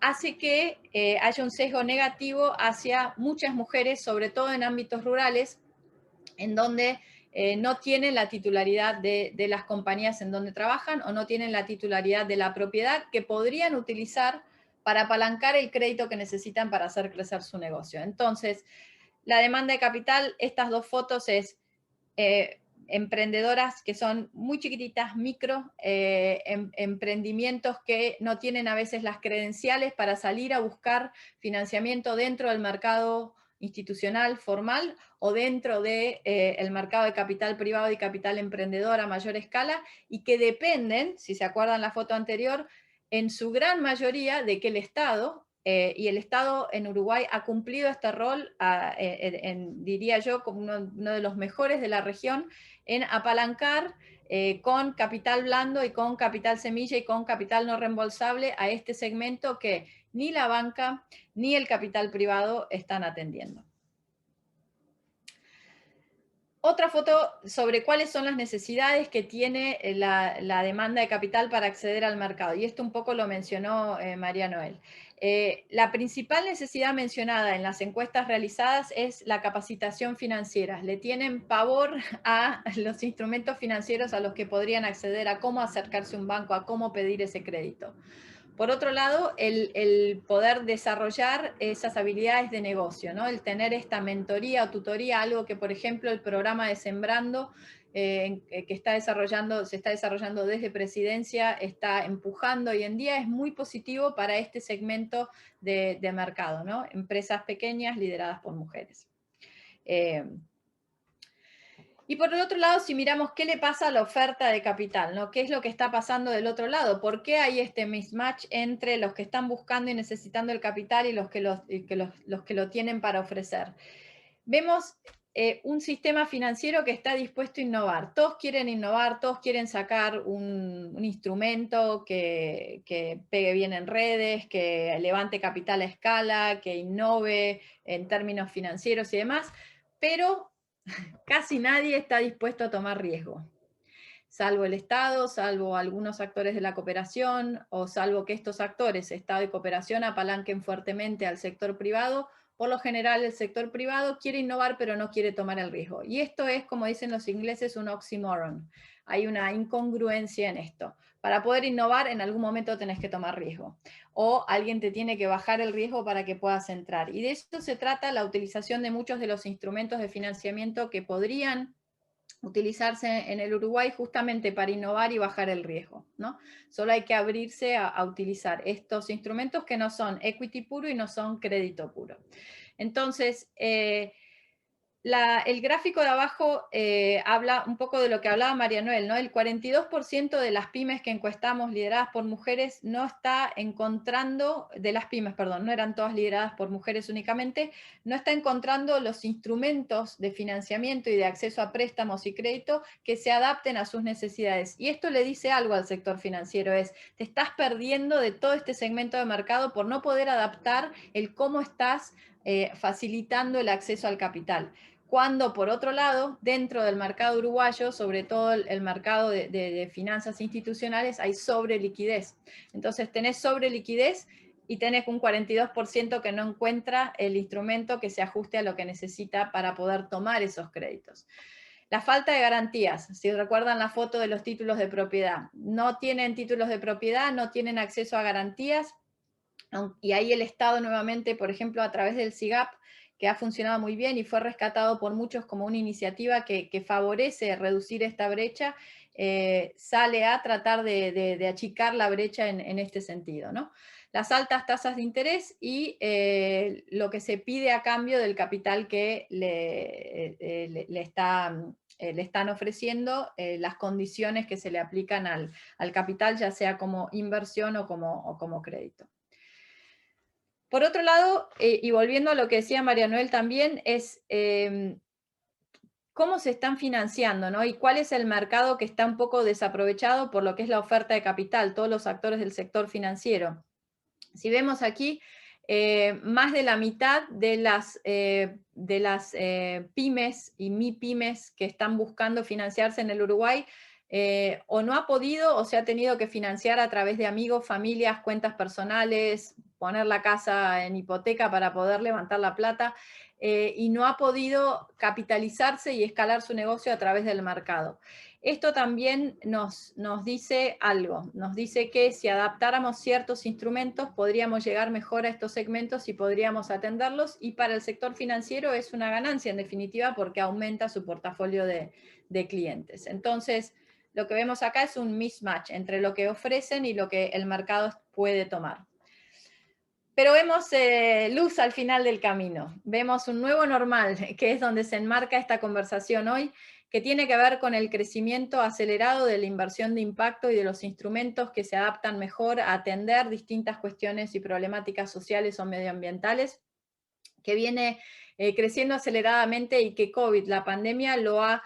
hace que haya un sesgo negativo hacia muchas mujeres, sobre todo en ámbitos rurales, en donde no tienen la titularidad de las compañías en donde trabajan o no tienen la titularidad de la propiedad que podrían utilizar para apalancar el crédito que necesitan para hacer crecer su negocio. Entonces, la demanda de capital, estas dos fotos es emprendedoras que son muy chiquititas, micro, emprendimientos que no tienen a veces las credenciales para salir a buscar financiamiento dentro del mercado institucional formal o dentro del mercado de capital privado y capital emprendedor a mayor escala, y que dependen, si se acuerdan la foto anterior, en su gran mayoría de que el Estado, y el Estado en Uruguay ha cumplido este rol, diría yo, como uno de los mejores de la región, en apalancar con capital blando y con capital semilla y con capital no reembolsable a este segmento que ni la banca ni el capital privado están atendiendo. Otra foto sobre cuáles son las necesidades que tiene la demanda de capital para acceder al mercado. Y esto un poco lo mencionó María Noel. La principal necesidad mencionada en las encuestas realizadas es la capacitación financiera. Le tienen pavor a los instrumentos financieros a los que podrían acceder, a cómo acercarse a un banco, a cómo pedir ese crédito. Por otro lado, el poder desarrollar esas habilidades de negocio, ¿no? El tener esta mentoría o tutoría, algo que, por ejemplo, el programa de Sembrando, que se está desarrollando desde Presidencia, está empujando hoy en día, es muy positivo para este segmento de mercado, ¿no? Empresas pequeñas lideradas por mujeres. Y por el otro lado, si miramos qué le pasa a la oferta de capital, ¿no? ¿Qué es lo que está pasando del otro lado? ¿Por qué hay este mismatch entre los que están buscando y necesitando el capital y los que lo tienen para ofrecer? Vemos un sistema financiero que está dispuesto a innovar. Todos quieren innovar, todos quieren sacar un instrumento que pegue bien en redes, que levante capital a escala, que innove en términos financieros y demás, pero casi nadie está dispuesto a tomar riesgo, salvo el Estado, salvo algunos actores de la cooperación, o salvo que estos actores, Estado y cooperación, apalanquen fuertemente al sector privado. Por lo general, el sector privado quiere innovar, pero no quiere tomar el riesgo. Y esto es, como dicen los ingleses, un oxymoron. Hay una incongruencia en esto. Para poder innovar, en algún momento tenés que tomar riesgo. O alguien te tiene que bajar el riesgo para que puedas entrar. Y de esto se trata la utilización de muchos de los instrumentos de financiamiento que podrían utilizarse en el Uruguay justamente para innovar y bajar el riesgo, ¿no? Solo hay que abrirse a utilizar estos instrumentos que no son equity puro y no son crédito puro. Entonces, el gráfico de abajo habla un poco de lo que hablaba María Noel, ¿no? El 42% de las pymes que encuestamos lideradas por mujeres no está encontrando, de las pymes, perdón, no eran todas lideradas por mujeres únicamente, no está encontrando los instrumentos de financiamiento y de acceso a préstamos y crédito que se adapten a sus necesidades. Y esto le dice algo al sector financiero, te estás perdiendo de todo este segmento de mercado por no poder adaptar el cómo estás facilitando el acceso al capital. Cuando, por otro lado, dentro del mercado uruguayo, sobre todo el mercado de finanzas institucionales, hay sobreliquidez. Entonces, tenés sobreliquidez y tenés un 42% que no encuentra el instrumento que se ajuste a lo que necesita para poder tomar esos créditos. La falta de garantías, si recuerdan la foto de los títulos de propiedad, no tienen títulos de propiedad, no tienen acceso a garantías, y ahí el Estado nuevamente, por ejemplo, a través del SIGAP, que ha funcionado muy bien y fue rescatado por muchos como una iniciativa que favorece reducir esta brecha, sale a tratar de achicar la brecha en este sentido, ¿no? Las altas tasas de interés y lo que se pide a cambio del capital que le están ofreciendo, las condiciones que se le aplican al capital, ya sea como inversión o como crédito. Por otro lado, y volviendo a lo que decía María Noel también, es cómo se están financiando, ¿no? Y cuál es el mercado que está un poco desaprovechado por lo que es la oferta de capital, todos los actores del sector financiero. Si vemos aquí, más de la mitad de las pymes y MIPYMES que están buscando financiarse en el Uruguay, o no ha podido o se ha tenido que financiar a través de amigos, familias, cuentas personales, poner la casa en hipoteca para poder levantar la plata, y no ha podido capitalizarse y escalar su negocio a través del mercado. Esto también nos dice algo, nos dice que si adaptáramos ciertos instrumentos podríamos llegar mejor a estos segmentos y podríamos atenderlos, y para el sector financiero es una ganancia en definitiva porque aumenta su portafolio de clientes. Entonces, lo que vemos acá es un mismatch entre lo que ofrecen y lo que el mercado puede tomar. Pero vemos luz al final del camino, vemos un nuevo normal, que es donde se enmarca esta conversación hoy, que tiene que ver con el crecimiento acelerado de la inversión de impacto y de los instrumentos que se adaptan mejor a atender distintas cuestiones y problemáticas sociales o medioambientales, que viene creciendo aceleradamente y que COVID, la pandemia, lo ha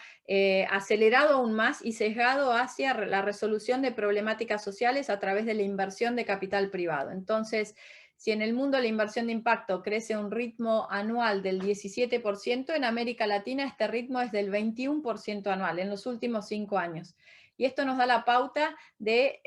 acelerado aún más y sesgado hacia la resolución de problemáticas sociales a través de la inversión de capital privado. Entonces, si en el mundo la inversión de impacto crece a un ritmo anual del 17%, en América Latina este ritmo es del 21% anual en los últimos 5 años. Y esto nos da la pauta de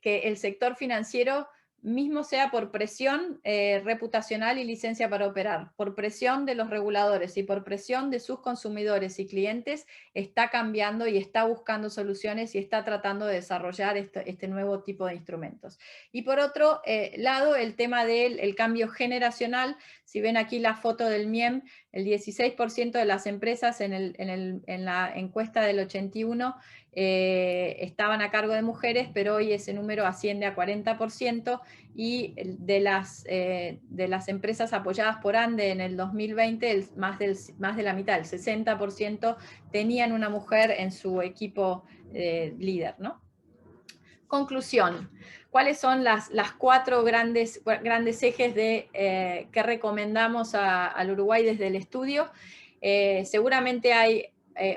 que el sector financiero, mismo sea por presión reputacional y licencia para operar, por presión de los reguladores y por presión de sus consumidores y clientes, está cambiando y está buscando soluciones y está tratando de desarrollar este nuevo tipo de instrumentos. Y por otro lado, el tema del cambio generacional. Si ven aquí la foto del MIEM, el 16% de las empresas en la encuesta del 81 estaban a cargo de mujeres, pero hoy ese número asciende a 40%, y de las empresas apoyadas por ANDE en el 2020, más de la mitad, el 60%, tenían una mujer en su equipo líder, ¿no? Conclusión. ¿Cuáles son las 4 grandes ejes que recomendamos al Uruguay desde el estudio? Seguramente hay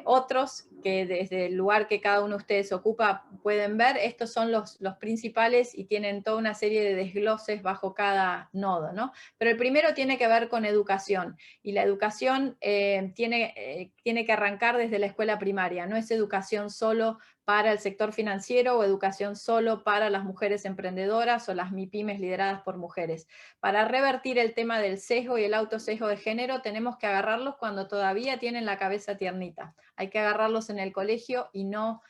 otros que desde el lugar que cada uno de ustedes ocupa pueden ver. Estos son los principales y tienen toda una serie de desgloses bajo cada nodo, ¿no? Pero el primero tiene que ver con educación, y la educación tiene que arrancar desde la escuela primaria. No es educación solo para el sector financiero o educación solo para las mujeres emprendedoras o las MIPYMES lideradas por mujeres. Para revertir el tema del sesgo y el autosesgo de género tenemos que agarrarlos cuando todavía tienen la cabeza tiernita. Hay que agarrarlos en el colegio y no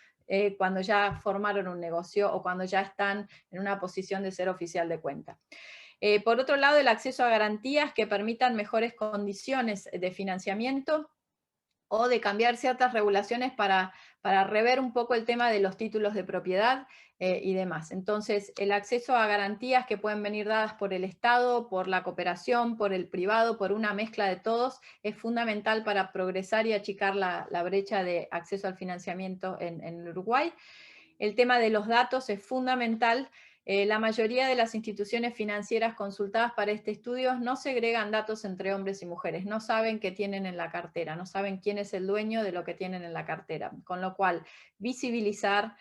cuando ya formaron un negocio o cuando ya están en una posición de ser oficial de cuenta. Por otro lado, el acceso a garantías que permitan mejores condiciones de financiamiento, o de cambiar ciertas regulaciones para rever un poco el tema de los títulos de propiedad y demás. Entonces, el acceso a garantías que pueden venir dadas por el Estado, por la cooperación, por el privado, por una mezcla de todos, es fundamental para progresar y achicar la brecha de acceso al financiamiento en el Uruguay. El tema de los datos es fundamental. La mayoría de las instituciones financieras consultadas para este estudio no segregan datos entre hombres y mujeres, no saben qué tienen en la cartera, no saben quién es el dueño de lo que tienen en la cartera, con lo cual visibilizar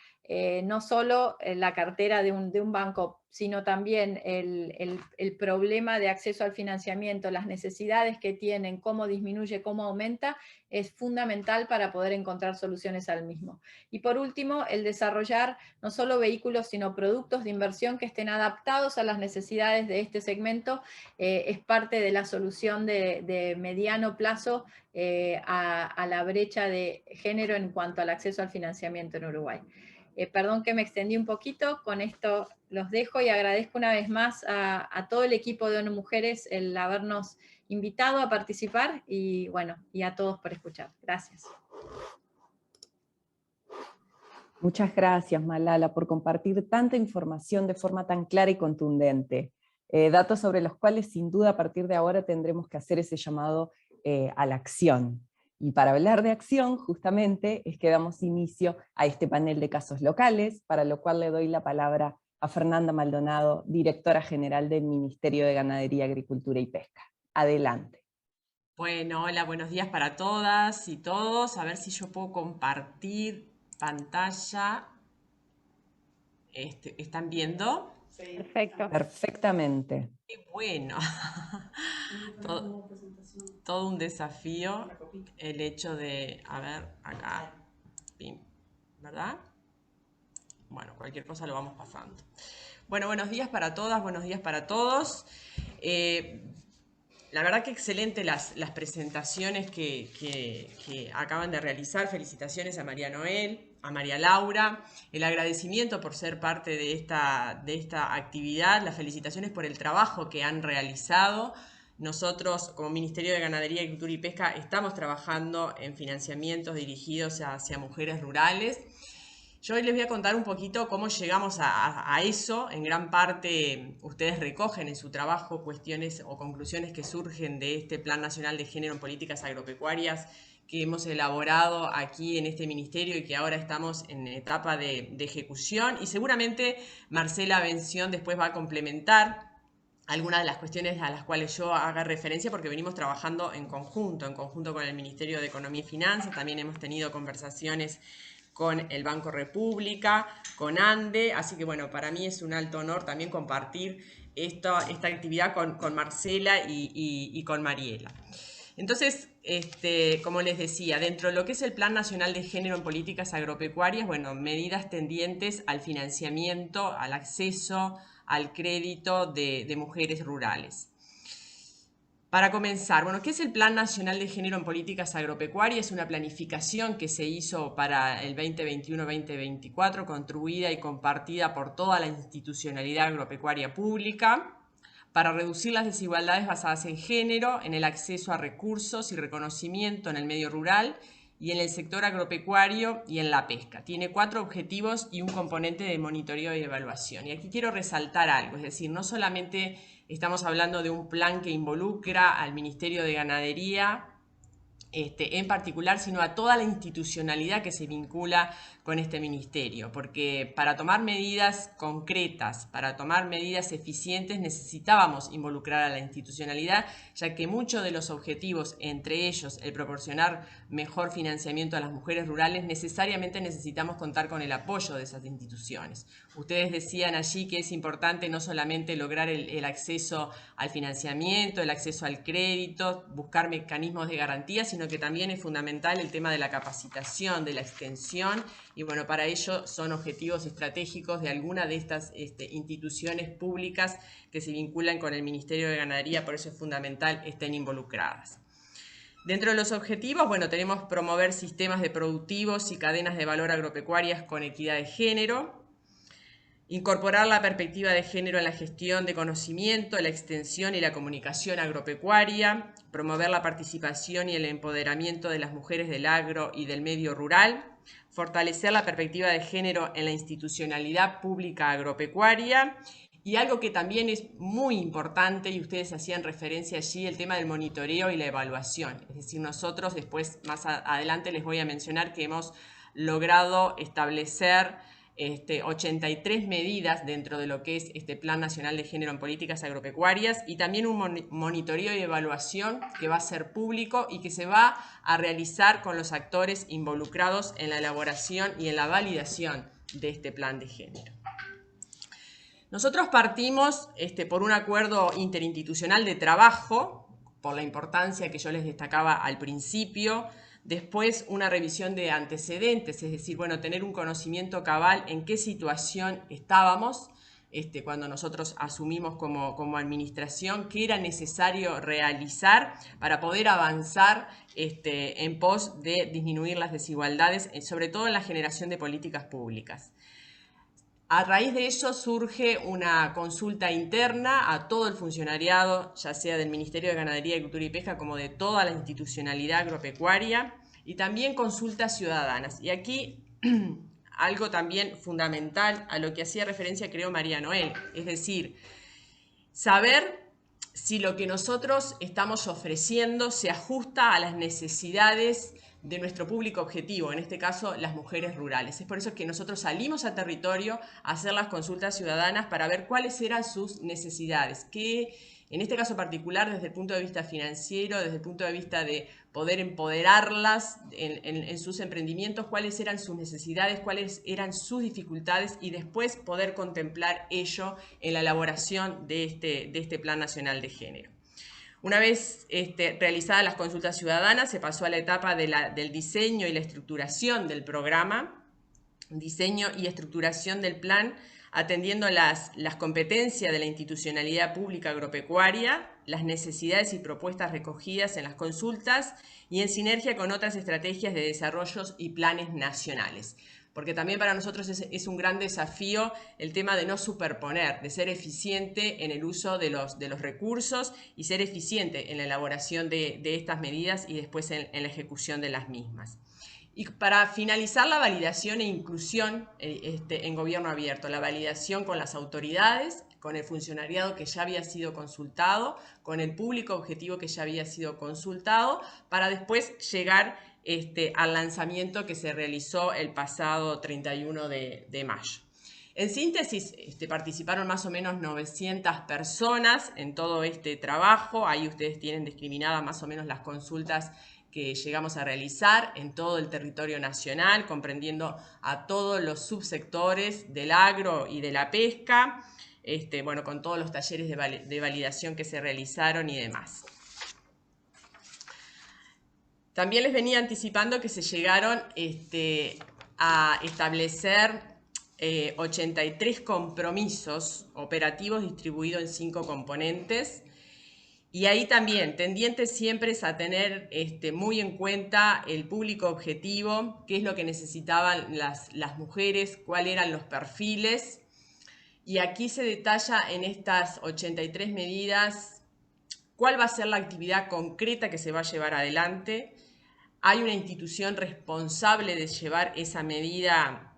no solo la cartera de un banco, sino también el problema de acceso al financiamiento, las necesidades que tienen, cómo disminuye, cómo aumenta, es fundamental para poder encontrar soluciones al mismo. Y por último, el desarrollar no solo vehículos, sino productos de inversión que estén adaptados a las necesidades de este segmento, es parte de la solución de mediano plazo a la brecha de género en cuanto al acceso al financiamiento en Uruguay. Perdón que me extendí un poquito, con esto los dejo y agradezco una vez más a todo el equipo de ONU Mujeres el habernos invitado a participar y bueno, y a todos por escuchar. Gracias. Muchas gracias, Malala, por compartir tanta información de forma tan clara y contundente. Datos sobre los cuales sin duda a partir de ahora tendremos que hacer ese llamado a la acción. Y para hablar de acción, justamente, es que damos inicio a este panel de casos locales, para lo cual le doy la palabra a Fernanda Maldonado, directora general del Ministerio de Ganadería, Agricultura y Pesca. Adelante. Bueno, hola, buenos días para todas y todos. A ver si yo puedo compartir pantalla. ¿Están viendo? Sí. Perfecto. Perfectamente. Qué bueno. Todo un desafío el hecho de, a ver, acá, ¿verdad? Bueno, cualquier cosa lo vamos pasando. Bueno, buenos días para todas, buenos días para todos. La verdad que excelente las presentaciones que acaban de realizar. Felicitaciones a María Noel, a María Laura. El agradecimiento por ser parte de esta actividad. Las felicitaciones por el trabajo que han realizado. Nosotros, como Ministerio de Ganadería, Agricultura y Pesca, estamos trabajando en financiamientos dirigidos hacia mujeres rurales. Yo hoy les voy a contar un poquito cómo llegamos a eso. En gran parte ustedes recogen en su trabajo cuestiones o conclusiones que surgen de este Plan Nacional de Género en Políticas Agropecuarias que hemos elaborado aquí en este ministerio y que ahora estamos en etapa de ejecución. Y seguramente Marcela Bención después va a complementar algunas de las cuestiones a las cuales yo haga referencia porque venimos trabajando en conjunto con el Ministerio de Economía y Finanzas. También hemos tenido conversaciones con el Banco República, con ANDE, así que bueno, para mí es un alto honor también compartir esta actividad con Marcela y con Mariela. Entonces, como les decía, dentro de lo que es el Plan Nacional de Género en Políticas Agropecuarias, bueno, medidas tendientes al financiamiento, al acceso, al crédito de mujeres rurales. Para comenzar, bueno, ¿qué es el Plan Nacional de Género en Políticas Agropecuarias? Es una planificación que se hizo para el 2021-2024, construida y compartida por toda la institucionalidad agropecuaria pública, para reducir las desigualdades basadas en género, en el acceso a recursos y reconocimiento en el medio rural y en el sector agropecuario y en la pesca. Tiene 4 objetivos y un componente de monitoreo y evaluación. Y aquí quiero resaltar algo, es decir, no solamente estamos hablando de un plan que involucra al Ministerio de Ganadería en particular, sino a toda la institucionalidad que se vincula con este ministerio, porque para tomar medidas concretas, para tomar medidas eficientes, necesitábamos involucrar a la institucionalidad, ya que muchos de los objetivos, entre ellos el proporcionar mejor financiamiento a las mujeres rurales, necesariamente necesitamos contar con el apoyo de esas instituciones. Ustedes decían allí que es importante no solamente lograr el acceso al financiamiento, el acceso al crédito, buscar mecanismos de garantía, sino que también es fundamental el tema de la capacitación, de la extensión, y bueno, para ello son objetivos estratégicos de alguna de estas instituciones públicas que se vinculan con el Ministerio de Ganadería, por eso es fundamental estén involucradas. Dentro de los objetivos, bueno, tenemos promover sistemas de productivos y cadenas de valor agropecuarias con equidad de género, incorporar la perspectiva de género en la gestión de conocimiento, la extensión y la comunicación agropecuaria, promover la participación y el empoderamiento de las mujeres del agro y del medio rural, fortalecer la perspectiva de género en la institucionalidad pública agropecuaria y algo que también es muy importante, y ustedes hacían referencia allí, el tema del monitoreo y la evaluación. Es decir, nosotros después, más adelante les voy a mencionar que hemos logrado establecer 83 medidas dentro de lo que es este Plan Nacional de Género en Políticas Agropecuarias y también un monitoreo y evaluación que va a ser público y que se va a realizar con los actores involucrados en la elaboración y en la validación de este plan de género. Nosotros partimos por un acuerdo interinstitucional de trabajo, por la importancia que yo les destacaba al principio. Después, una revisión de antecedentes, es decir, bueno, tener un conocimiento cabal en qué situación estábamos cuando nosotros asumimos como administración, qué era necesario realizar para poder avanzar en pos de disminuir las desigualdades, sobre todo en la generación de políticas públicas. A raíz de ello surge una consulta interna a todo el funcionariado, ya sea del Ministerio de Ganadería, Agricultura y Pesca como de toda la institucionalidad agropecuaria, y también consultas ciudadanas. Y aquí algo también fundamental a lo que hacía referencia, creo, María Noel, es decir, saber si lo que nosotros estamos ofreciendo se ajusta a las necesidades de nuestro público objetivo, en este caso las mujeres rurales. Es por eso que nosotros salimos a territorio a hacer las consultas ciudadanas para ver cuáles eran sus necesidades, que en este caso particular desde el punto de vista financiero, desde el punto de vista de poder empoderarlas en sus emprendimientos, cuáles eran sus necesidades, cuáles eran sus dificultades y después poder contemplar ello en la elaboración de este Plan Nacional de Género. Una vez realizadas las consultas ciudadanas, se pasó a la etapa del diseño y la estructuración del programa, diseño y estructuración del plan, atendiendo las competencias de la institucionalidad pública agropecuaria, las necesidades y propuestas recogidas en las consultas y en sinergia con otras estrategias de desarrollos y planes nacionales. Porque también para nosotros es un gran desafío el tema de no superponer, de ser eficiente en el uso de los recursos y ser eficiente en la elaboración de estas medidas y después en la ejecución de las mismas. Y para finalizar, la validación e inclusión en gobierno abierto, la validación con las autoridades, con el funcionariado que ya había sido consultado, con el público objetivo que ya había sido consultado, para después llegar al lanzamiento que se realizó el pasado 31 de mayo. En síntesis, participaron más o menos 900 personas en todo este trabajo. Ahí ustedes tienen discriminadas más o menos las consultas que llegamos a realizar en todo el territorio nacional, comprendiendo a todos los subsectores del agro y de la pesca, bueno, con todos los talleres de validación que se realizaron y demás. También les venía anticipando que se llegaron a establecer 83 compromisos operativos distribuidos en 5 componentes. Y ahí también, tendientes siempre es a tener muy en cuenta el público objetivo, qué es lo que necesitaban las mujeres, cuáles eran los perfiles. Y aquí se detalla en estas 83 medidas cuál va a ser la actividad concreta que se va a llevar adelante. Hay una institución responsable de llevar esa medida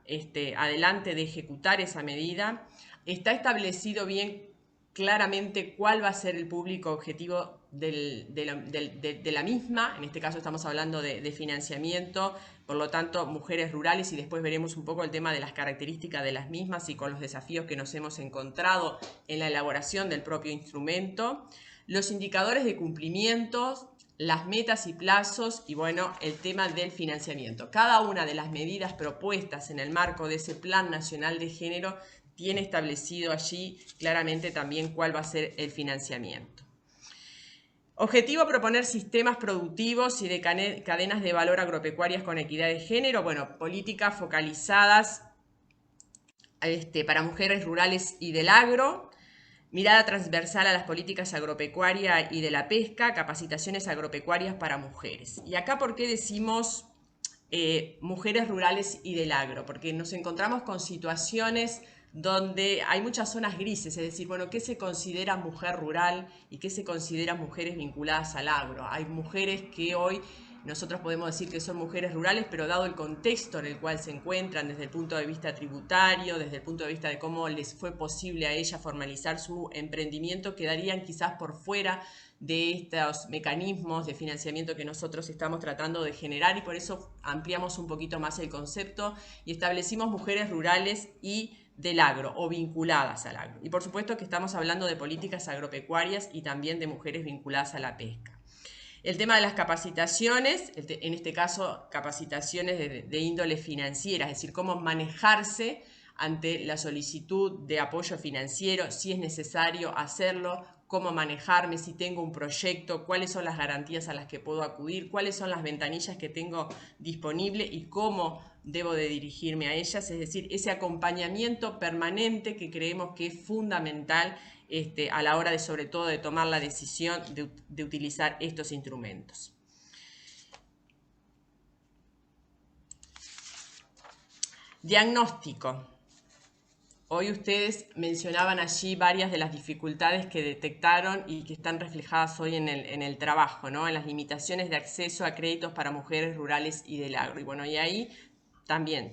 adelante, de ejecutar esa medida. Está establecido bien claramente cuál va a ser el público objetivo de la misma. En este caso estamos hablando de financiamiento, por lo tanto mujeres rurales, y después veremos un poco el tema de las características de las mismas y con los desafíos que nos hemos encontrado en la elaboración del propio instrumento, los indicadores de cumplimientos, las metas y plazos y bueno, el tema del financiamiento. Cada una de las medidas propuestas en el marco de ese Plan Nacional de Género tiene establecido allí claramente también cuál va a ser el financiamiento. Objetivo: proponer sistemas productivos y de cadenas de valor agropecuarias con equidad de género. Bueno, políticas focalizadas para mujeres rurales y del agro. Mirada transversal a las políticas agropecuarias y de la pesca, capacitaciones agropecuarias para mujeres. Y acá, ¿por qué decimos mujeres rurales y del agro? Porque nos encontramos con situaciones donde hay muchas zonas grises, es decir, bueno, ¿qué se considera mujer rural y qué se considera mujeres vinculadas al agro? Hay mujeres que hoy nosotros podemos decir que son mujeres rurales, pero dado el contexto en el cual se encuentran desde el punto de vista tributario, desde el punto de vista de cómo les fue posible a ellas formalizar su emprendimiento, quedarían quizás por fuera de estos mecanismos de financiamiento que nosotros estamos tratando de generar, y por eso ampliamos un poquito más el concepto y establecimos mujeres rurales y del agro o vinculadas al agro. Y por supuesto que estamos hablando de políticas agropecuarias y también de mujeres vinculadas a la pesca. El tema de las capacitaciones, en este caso capacitaciones de índole financiera, es decir, cómo manejarse ante la solicitud de apoyo financiero, si es necesario hacerlo, cómo manejarme, si tengo un proyecto, cuáles son las garantías a las que puedo acudir, cuáles son las ventanillas que tengo disponibles y cómo debo de dirigirme a ellas, es decir, ese acompañamiento permanente que creemos que es fundamental a la hora de, sobre todo, de tomar la decisión de utilizar estos instrumentos. Diagnóstico. Hoy ustedes mencionaban allí varias de las dificultades que detectaron y que están reflejadas hoy en el trabajo, ¿no? En las limitaciones de acceso a créditos para mujeres rurales y del agro. Y bueno, y ahí también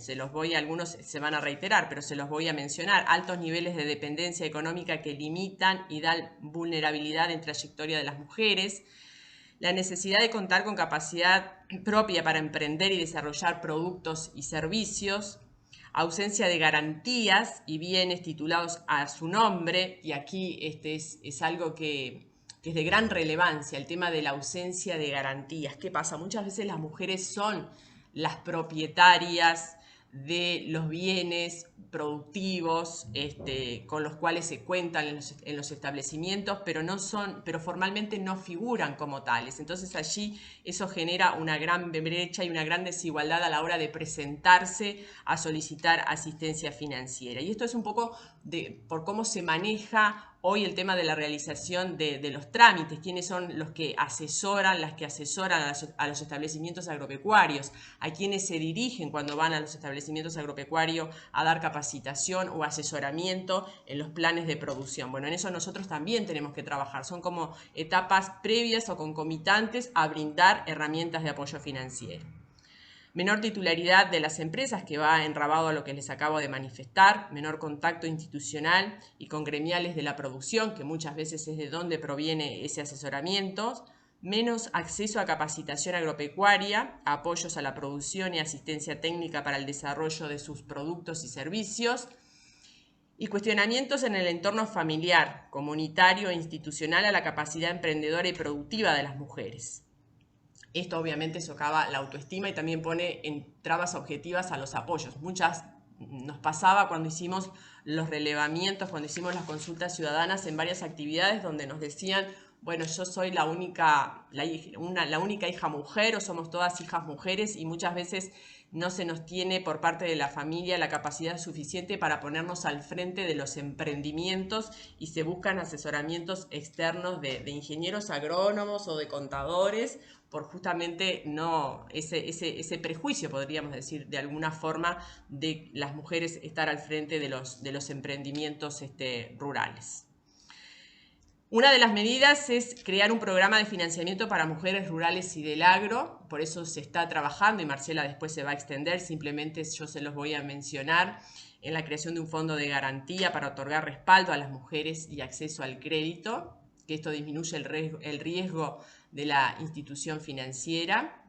algunos se van a reiterar, pero se los voy a mencionar. Altos niveles de dependencia económica que limitan y dan vulnerabilidad en trayectoria de las mujeres. la necesidad de contar con capacidad propia para emprender y desarrollar productos y servicios, ausencia de garantías y bienes titulados a su nombre, y aquí es algo que es de gran relevancia, el tema de la ausencia de garantías. ¿Qué pasa? Muchas veces las mujeres son las propietarias de los bienes productivos con los cuales se cuentan en los establecimientos, pero formalmente no figuran como tales. Entonces allí eso genera una gran brecha y una gran desigualdad a la hora de presentarse a solicitar asistencia financiera. Y esto es un poco por cómo se maneja hoy el tema de la realización de los trámites, quiénes son los que asesoran, las que asesoran a los establecimientos agropecuarios, a quienes se dirigen cuando van a los establecimientos agropecuarios a dar capacitación o asesoramiento en los planes de producción. Bueno, en eso nosotros también tenemos que trabajar, son como etapas previas o concomitantes a brindar herramientas de apoyo financiero. Menor titularidad de las empresas, que va enrabado a lo que les acabo de manifestar, menor contacto institucional y con gremiales de la producción, que muchas veces es de donde proviene ese asesoramiento, menos acceso a capacitación agropecuaria, a apoyos a la producción y asistencia técnica para el desarrollo de sus productos y servicios, y cuestionamientos en el entorno familiar, comunitario e institucional a la capacidad emprendedora y productiva de las mujeres. Esto obviamente socava la autoestima y también pone en trabas objetivas a los apoyos. Muchas nos pasaba cuando hicimos los relevamientos, cuando hicimos las consultas ciudadanas en varias actividades donde nos decían, bueno, yo soy la única hija mujer o somos todas hijas mujeres, y muchas veces no se nos tiene por parte de la familia la capacidad suficiente para ponernos al frente de los emprendimientos, y se buscan asesoramientos externos de ingenieros agrónomos o de contadores por justamente ese prejuicio, podríamos decir, de alguna forma, de las mujeres estar al frente de los emprendimientos rurales. Una de las medidas es crear un programa de financiamiento para mujeres rurales y del agro. Por eso se está trabajando, y Marcela después se va a extender, simplemente yo se los voy a mencionar, en la creación de un fondo de garantía para otorgar respaldo a las mujeres y acceso al crédito, que esto disminuye el riesgo de la institución financiera.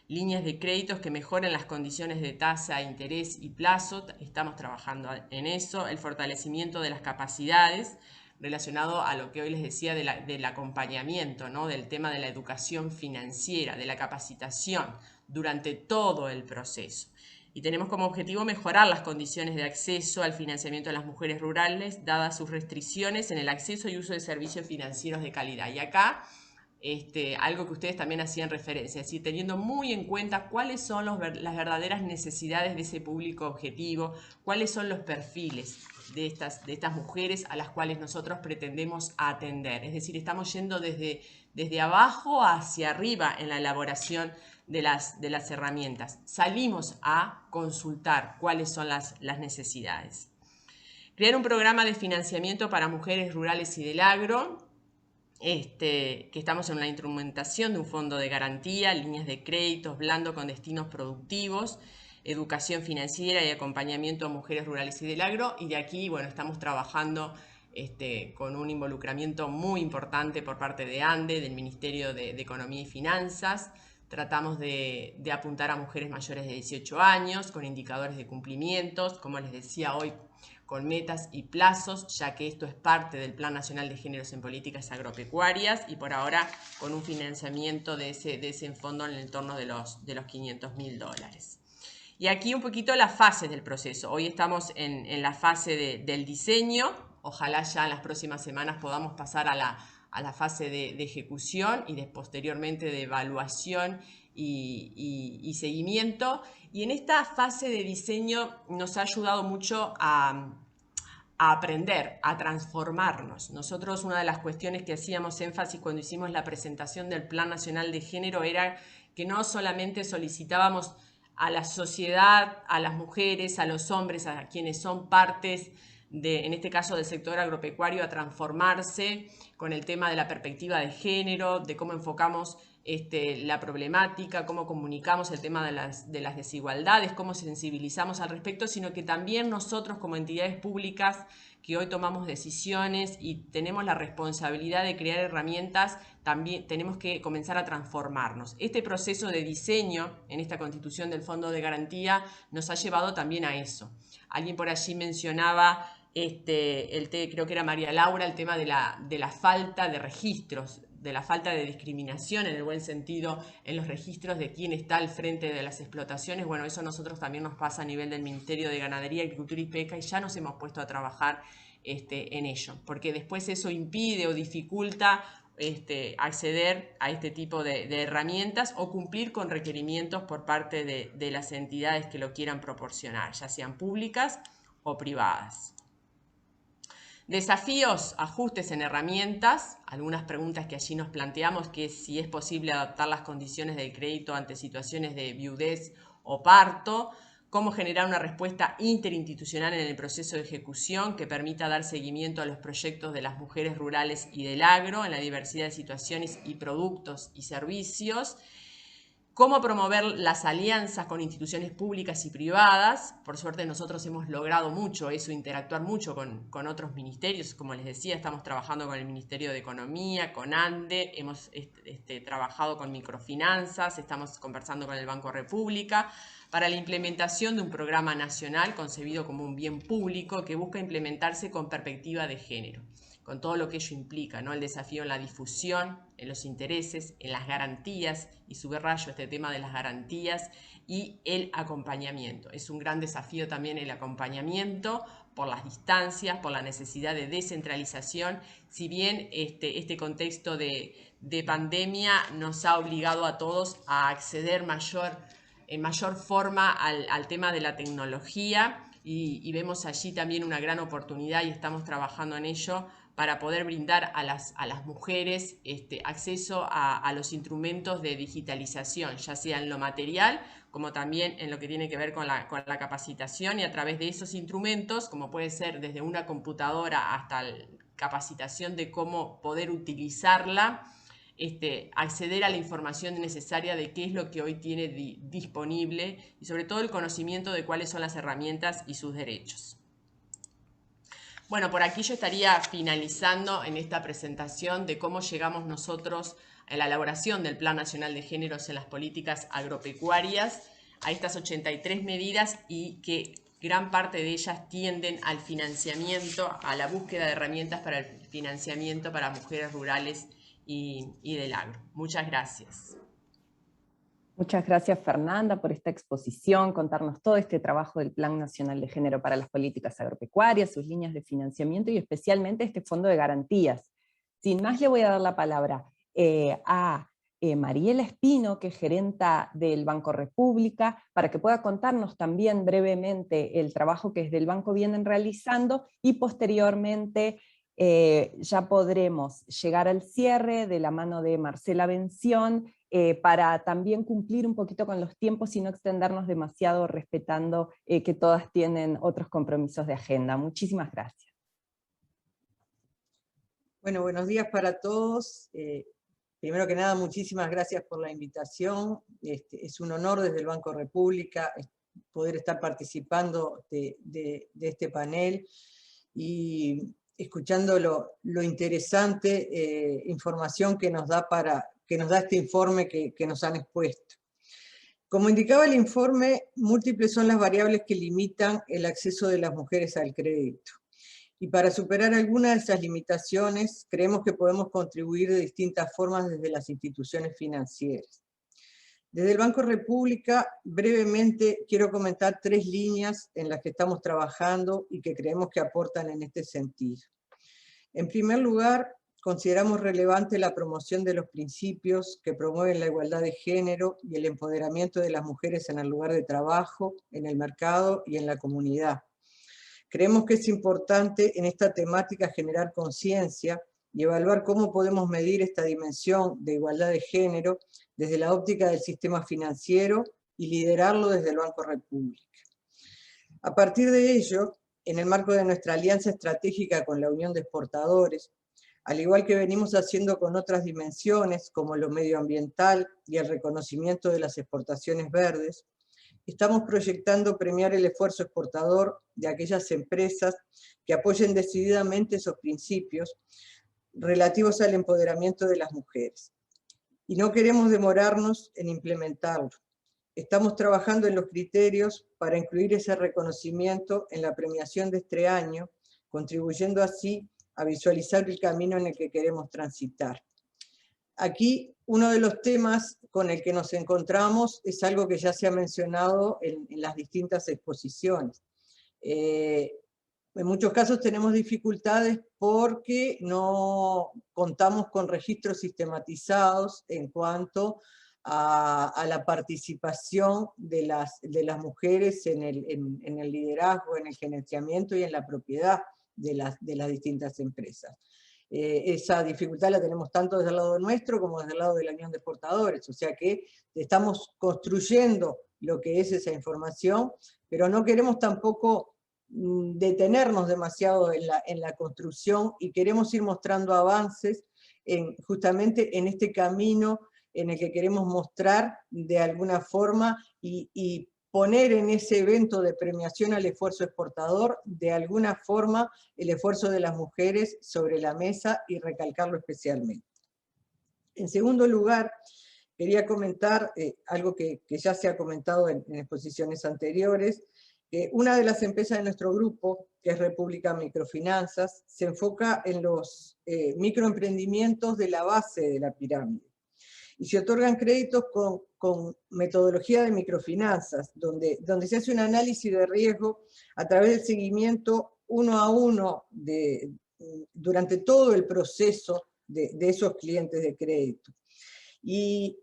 Líneas de créditos que mejoren las condiciones de tasa, interés y plazo, estamos trabajando en eso. El fortalecimiento de las capacidades, relacionado a lo que hoy les decía del acompañamiento, ¿no? Del tema de la educación financiera, de la capacitación durante todo el proceso. Y tenemos como objetivo mejorar las condiciones de acceso al financiamiento de las mujeres rurales, dadas sus restricciones en el acceso y uso de servicios financieros de calidad. Y acá, algo que ustedes también hacían referencia, es decir, teniendo muy en cuenta cuáles son las verdaderas necesidades de ese público objetivo, cuáles son los perfiles de estas mujeres a las cuales nosotros pretendemos atender. Es decir, estamos yendo desde abajo hacia arriba en la elaboración de las herramientas. Salimos a consultar cuáles son las necesidades. Crear un programa de financiamiento para mujeres rurales y del agro, que estamos en la instrumentación de un fondo de garantía, líneas de créditos blando con destinos productivos, educación financiera y acompañamiento a mujeres rurales y del agro. Y de aquí, bueno, estamos trabajando con un involucramiento muy importante por parte de ANDE, del Ministerio de Economía y Finanzas. Tratamos de apuntar a mujeres mayores de 18 años con indicadores de cumplimientos, como les decía hoy, con metas y plazos, ya que esto es parte del Plan Nacional de Géneros en Políticas Agropecuarias, y por ahora con un financiamiento de ese fondo en el entorno de los $500.000. Y aquí un poquito las fases del proceso. Hoy estamos en la fase del diseño. Ojalá ya en las próximas semanas podamos pasar a la fase de ejecución y posteriormente de evaluación y seguimiento. Y en esta fase de diseño nos ha ayudado mucho a aprender, a transformarnos. Nosotros, una de las cuestiones que hacíamos énfasis cuando hicimos la presentación del Plan Nacional de Género era que no solamente solicitábamos a la sociedad, a las mujeres, a los hombres, a quienes son partes en este caso del sector agropecuario, a transformarse con el tema de la perspectiva de género, de cómo enfocamos la problemática, cómo comunicamos el tema de las desigualdades, cómo sensibilizamos al respecto, sino que también nosotros como entidades públicas que hoy tomamos decisiones y tenemos la responsabilidad de crear herramientas, también tenemos que comenzar a transformarnos. Este proceso de diseño en esta constitución del Fondo de Garantía nos ha llevado también a eso. Alguien por allí mencionaba, creo que era María Laura, el tema de la falta de registros, de la falta de discriminación en el buen sentido en los registros de quién está al frente de las explotaciones. Bueno, eso a nosotros también nos pasa a nivel del Ministerio de Ganadería, Agricultura y Pesca, y ya nos hemos puesto a trabajar en ello, porque después eso impide o dificulta acceder a este tipo de herramientas o cumplir con requerimientos por parte de las entidades que lo quieran proporcionar, ya sean públicas o privadas. Desafíos, ajustes en herramientas, algunas preguntas que allí nos planteamos, que es si es posible adaptar las condiciones del crédito ante situaciones de viudez o parto, cómo generar una respuesta interinstitucional en el proceso de ejecución que permita dar seguimiento a los proyectos de las mujeres rurales y del agro en la diversidad de situaciones y productos y servicios, cómo promover las alianzas con instituciones públicas y privadas. Por suerte nosotros hemos logrado mucho eso, interactuar mucho con otros ministerios. Como les decía, estamos trabajando con el Ministerio de Economía, con ANDE, hemos trabajado con microfinanzas, estamos conversando con el Banco República para la implementación de un programa nacional concebido como un bien público que busca implementarse con perspectiva de género, con todo lo que ello implica, ¿no? El desafío en la difusión, en los intereses, en las garantías, y subrayo este tema de las garantías, y el acompañamiento. Es un gran desafío también el acompañamiento por las distancias, por la necesidad de descentralización, si bien este contexto de pandemia nos ha obligado a todos a acceder en mayor forma al tema de la tecnología, y vemos allí también una gran oportunidad y estamos trabajando en ello para poder brindar a las mujeres acceso a los instrumentos de digitalización, ya sea en lo material como también en lo que tiene que ver con la capacitación, y a través de esos instrumentos, como puede ser desde una computadora hasta la capacitación de cómo poder utilizarla, acceder a la información necesaria de qué es lo que hoy tiene disponible y sobre todo el conocimiento de cuáles son las herramientas y sus derechos. Bueno, por aquí yo estaría finalizando en esta presentación de cómo llegamos nosotros a la elaboración del Plan Nacional de Géneros en las Políticas Agropecuarias, a estas 83 medidas, y que gran parte de ellas tienden al financiamiento, a la búsqueda de herramientas para el financiamiento para mujeres rurales y del agro. Muchas gracias. Muchas gracias, Fernanda, por esta exposición, contarnos todo este trabajo del Plan Nacional de Género para las Políticas Agropecuarias, sus líneas de financiamiento y especialmente este Fondo de Garantías. Sin más, le voy a dar la palabra a Mariela Espino, que es gerenta del Banco República, para que pueda contarnos también brevemente el trabajo que desde el banco vienen realizando, y posteriormente ya podremos llegar al cierre de la mano de Marcela Bención, para también cumplir un poquito con los tiempos y no extendernos demasiado, respetando que todas tienen otros compromisos de agenda. Muchísimas gracias. Bueno, buenos días para todos. Primero que nada, muchísimas gracias por la invitación. Es un honor desde el Banco República poder estar participando de este panel y escuchando lo interesante información que nos da este informe que nos han expuesto. Como indicaba el informe, múltiples son las variables que limitan el acceso de las mujeres al crédito. Y para superar algunas de esas limitaciones, creemos que podemos contribuir de distintas formas desde las instituciones financieras. Desde el Banco República, brevemente quiero comentar 3 líneas en las que estamos trabajando y que creemos que aportan en este sentido. En primer lugar, consideramos relevante la promoción de los principios que promueven la igualdad de género y el empoderamiento de las mujeres en el lugar de trabajo, en el mercado y en la comunidad. Creemos que es importante en esta temática generar conciencia y evaluar cómo podemos medir esta dimensión de igualdad de género desde la óptica del sistema financiero y liderarlo desde el Banco República. A partir de ello, en el marco de nuestra alianza estratégica con la Unión de Exportadores, Al igual que venimos haciendo con otras dimensiones, como lo medioambiental y el reconocimiento de las exportaciones verdes, estamos proyectando premiar el esfuerzo exportador de aquellas empresas que apoyen decididamente esos principios relativos al empoderamiento de las mujeres. Y no queremos demorarnos en implementarlo. Estamos trabajando en los criterios para incluir ese reconocimiento en la premiación de este año, contribuyendo así a visualizar el camino en el que queremos transitar. Aquí, uno de los temas con el que nos encontramos es algo que ya se ha mencionado en las distintas exposiciones. En muchos casos tenemos dificultades porque no contamos con registros sistematizados en cuanto a la participación de las mujeres en el liderazgo, en el gerenciamiento y en la propiedad de las distintas empresas. Esa dificultad la tenemos tanto desde el lado nuestro como desde el lado de la Unión de Exportadores, o sea que estamos construyendo lo que es esa información, pero no queremos tampoco detenernos demasiado en la construcción y queremos ir mostrando avances justamente en este camino en el que queremos mostrar de alguna forma y poner en ese evento de premiación al esfuerzo exportador, de alguna forma, el esfuerzo de las mujeres sobre la mesa y recalcarlo especialmente. En segundo lugar, quería comentar algo que ya se ha comentado en exposiciones anteriores, que una de las empresas de nuestro grupo, que es República Microfinanzas, se enfoca en los microemprendimientos de la base de la pirámide. Y se otorgan créditos con metodología de microfinanzas, donde se hace un análisis de riesgo a través del seguimiento uno a uno durante todo el proceso de esos clientes de crédito. Y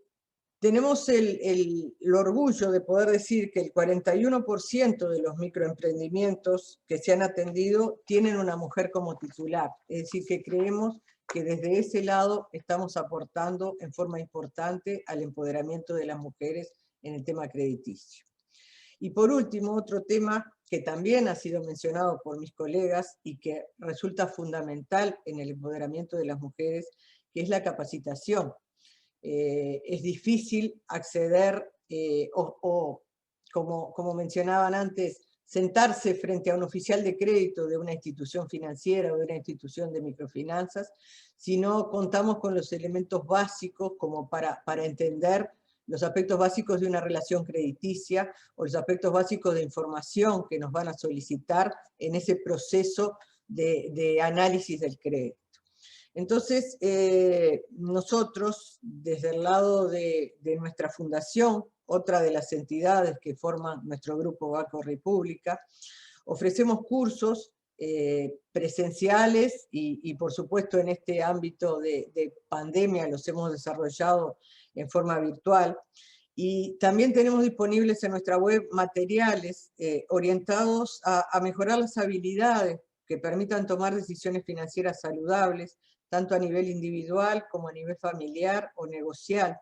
tenemos el orgullo de poder decir que el 41% de los microemprendimientos que se han atendido tienen una mujer como titular, es decir, que creemos que desde ese lado estamos aportando en forma importante al empoderamiento de las mujeres en el tema crediticio. Y por último, otro tema que también ha sido mencionado por mis colegas y que resulta fundamental en el empoderamiento de las mujeres, que es la capacitación. Es difícil acceder como mencionaban antes, sentarse frente a un oficial de crédito de una institución financiera o de una institución de microfinanzas, si no contamos con los elementos básicos como para entender los aspectos básicos de una relación crediticia o los aspectos básicos de información que nos van a solicitar en ese proceso de análisis del crédito. Entonces, nosotros, desde el lado de nuestra fundación, otra de las entidades que forman nuestro grupo Banco República, ofrecemos cursos presenciales y por supuesto en este ámbito de pandemia los hemos desarrollado en forma virtual. Y también tenemos disponibles en nuestra web materiales orientados a mejorar las habilidades que permitan tomar decisiones financieras saludables, tanto a nivel individual como a nivel familiar o negocial,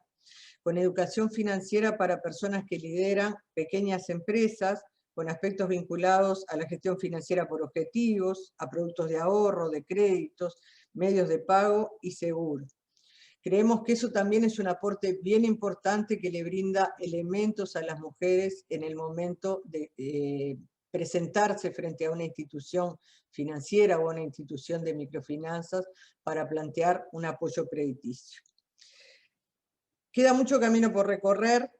con educación financiera para personas que lideran pequeñas empresas, con aspectos vinculados a la gestión financiera por objetivos, a productos de ahorro, de créditos, medios de pago y seguros. Creemos que eso también es un aporte bien importante que le brinda elementos a las mujeres en el momento de presentarse frente a una institución financiera o a una institución de microfinanzas para plantear un apoyo crediticio. Queda mucho camino por recorrer,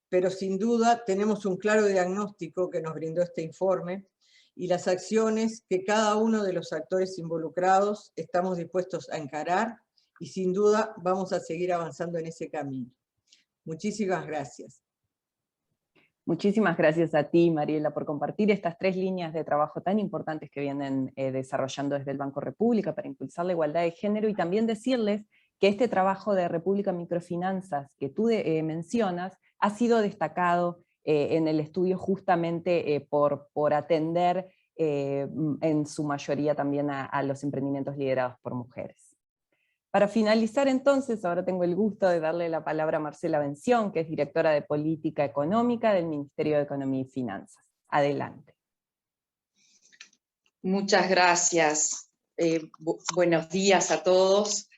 pero sin duda tenemos un claro diagnóstico que nos brindó este informe y las acciones que cada uno de los actores involucrados estamos dispuestos a encarar y sin duda vamos a seguir avanzando en ese camino. Muchísimas gracias. Muchísimas gracias a ti, Mariela, por compartir estas 3 líneas de trabajo tan importantes que vienen desarrollando desde el Banco República para impulsar la igualdad de género y también decirles que este trabajo de República Microfinanzas que tú mencionas ha sido destacado en el estudio justamente por atender en su mayoría también a los emprendimientos liderados por mujeres. Para finalizar entonces, ahora tengo el gusto de darle la palabra a Marcela Bención, que es directora de Política Económica del Ministerio de Economía y Finanzas. Adelante. Muchas gracias. buenos días a todos.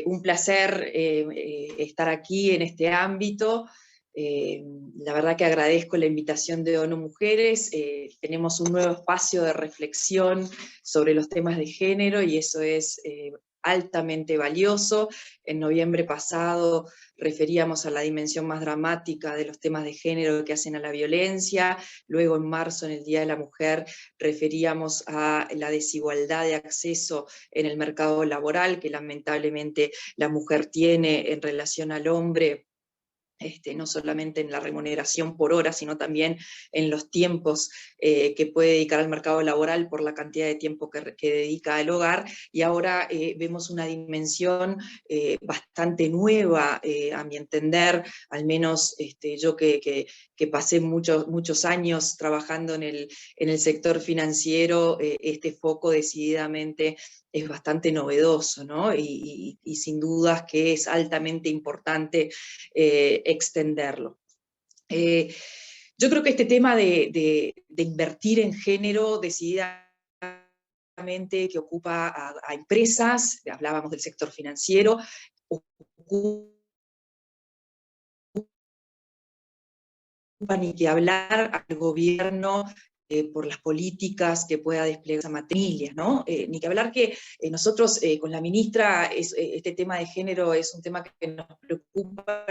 Un placer estar aquí en este ámbito. La verdad que agradezco la invitación de ONU Mujeres. Tenemos un nuevo espacio de reflexión sobre los temas de género y eso es altamente valioso. En noviembre pasado referíamos a la dimensión más dramática de los temas de género que hacen a la violencia. Luego en marzo, en el Día de la Mujer, referíamos a la desigualdad de acceso en el mercado laboral que lamentablemente la mujer tiene en relación al hombre. No solamente en la remuneración por hora, sino también en los tiempos que puede dedicar al mercado laboral por la cantidad de tiempo que dedica al hogar, y ahora vemos una dimensión bastante nueva, a mi entender, al menos yo que pasé muchos años trabajando en el sector financiero, este foco decididamente es bastante novedoso, ¿no? Y sin dudas que es altamente importante extenderlo. Yo creo que este tema de invertir en género decididamente que ocupa a empresas, hablábamos del sector financiero, ocupa ni que hablar al gobierno por las políticas que pueda desplegar esa materia, ¿no? Ni que hablar que nosotros con la ministra este tema de género es un tema que nos preocupa.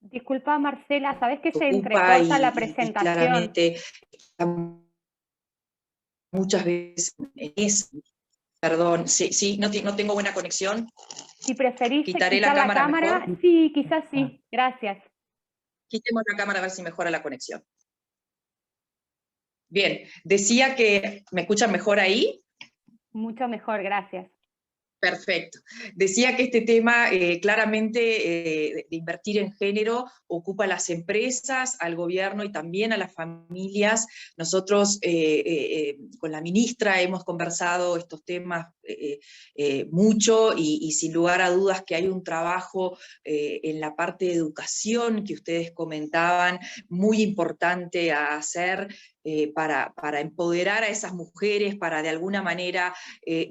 Disculpa, Marcela, ¿sabes que se entrecorta la presentación? Y claramente muchas veces es, perdón, sí, no tengo buena conexión. Si preferís quitaré quitar la cámara mejor. Sí, quizás sí, gracias. Quitemos la cámara a ver si mejora la conexión. Bien, decía que, ¿me escuchan mejor ahí? Mucho mejor, gracias. Perfecto. Decía que este tema claramente de invertir en género ocupa a las empresas, al gobierno y también a las familias. Nosotros con la ministra hemos conversado estos temas mucho y sin lugar a dudas que hay un trabajo en la parte de educación que ustedes comentaban, muy importante a hacer para empoderar a esas mujeres, para de alguna manera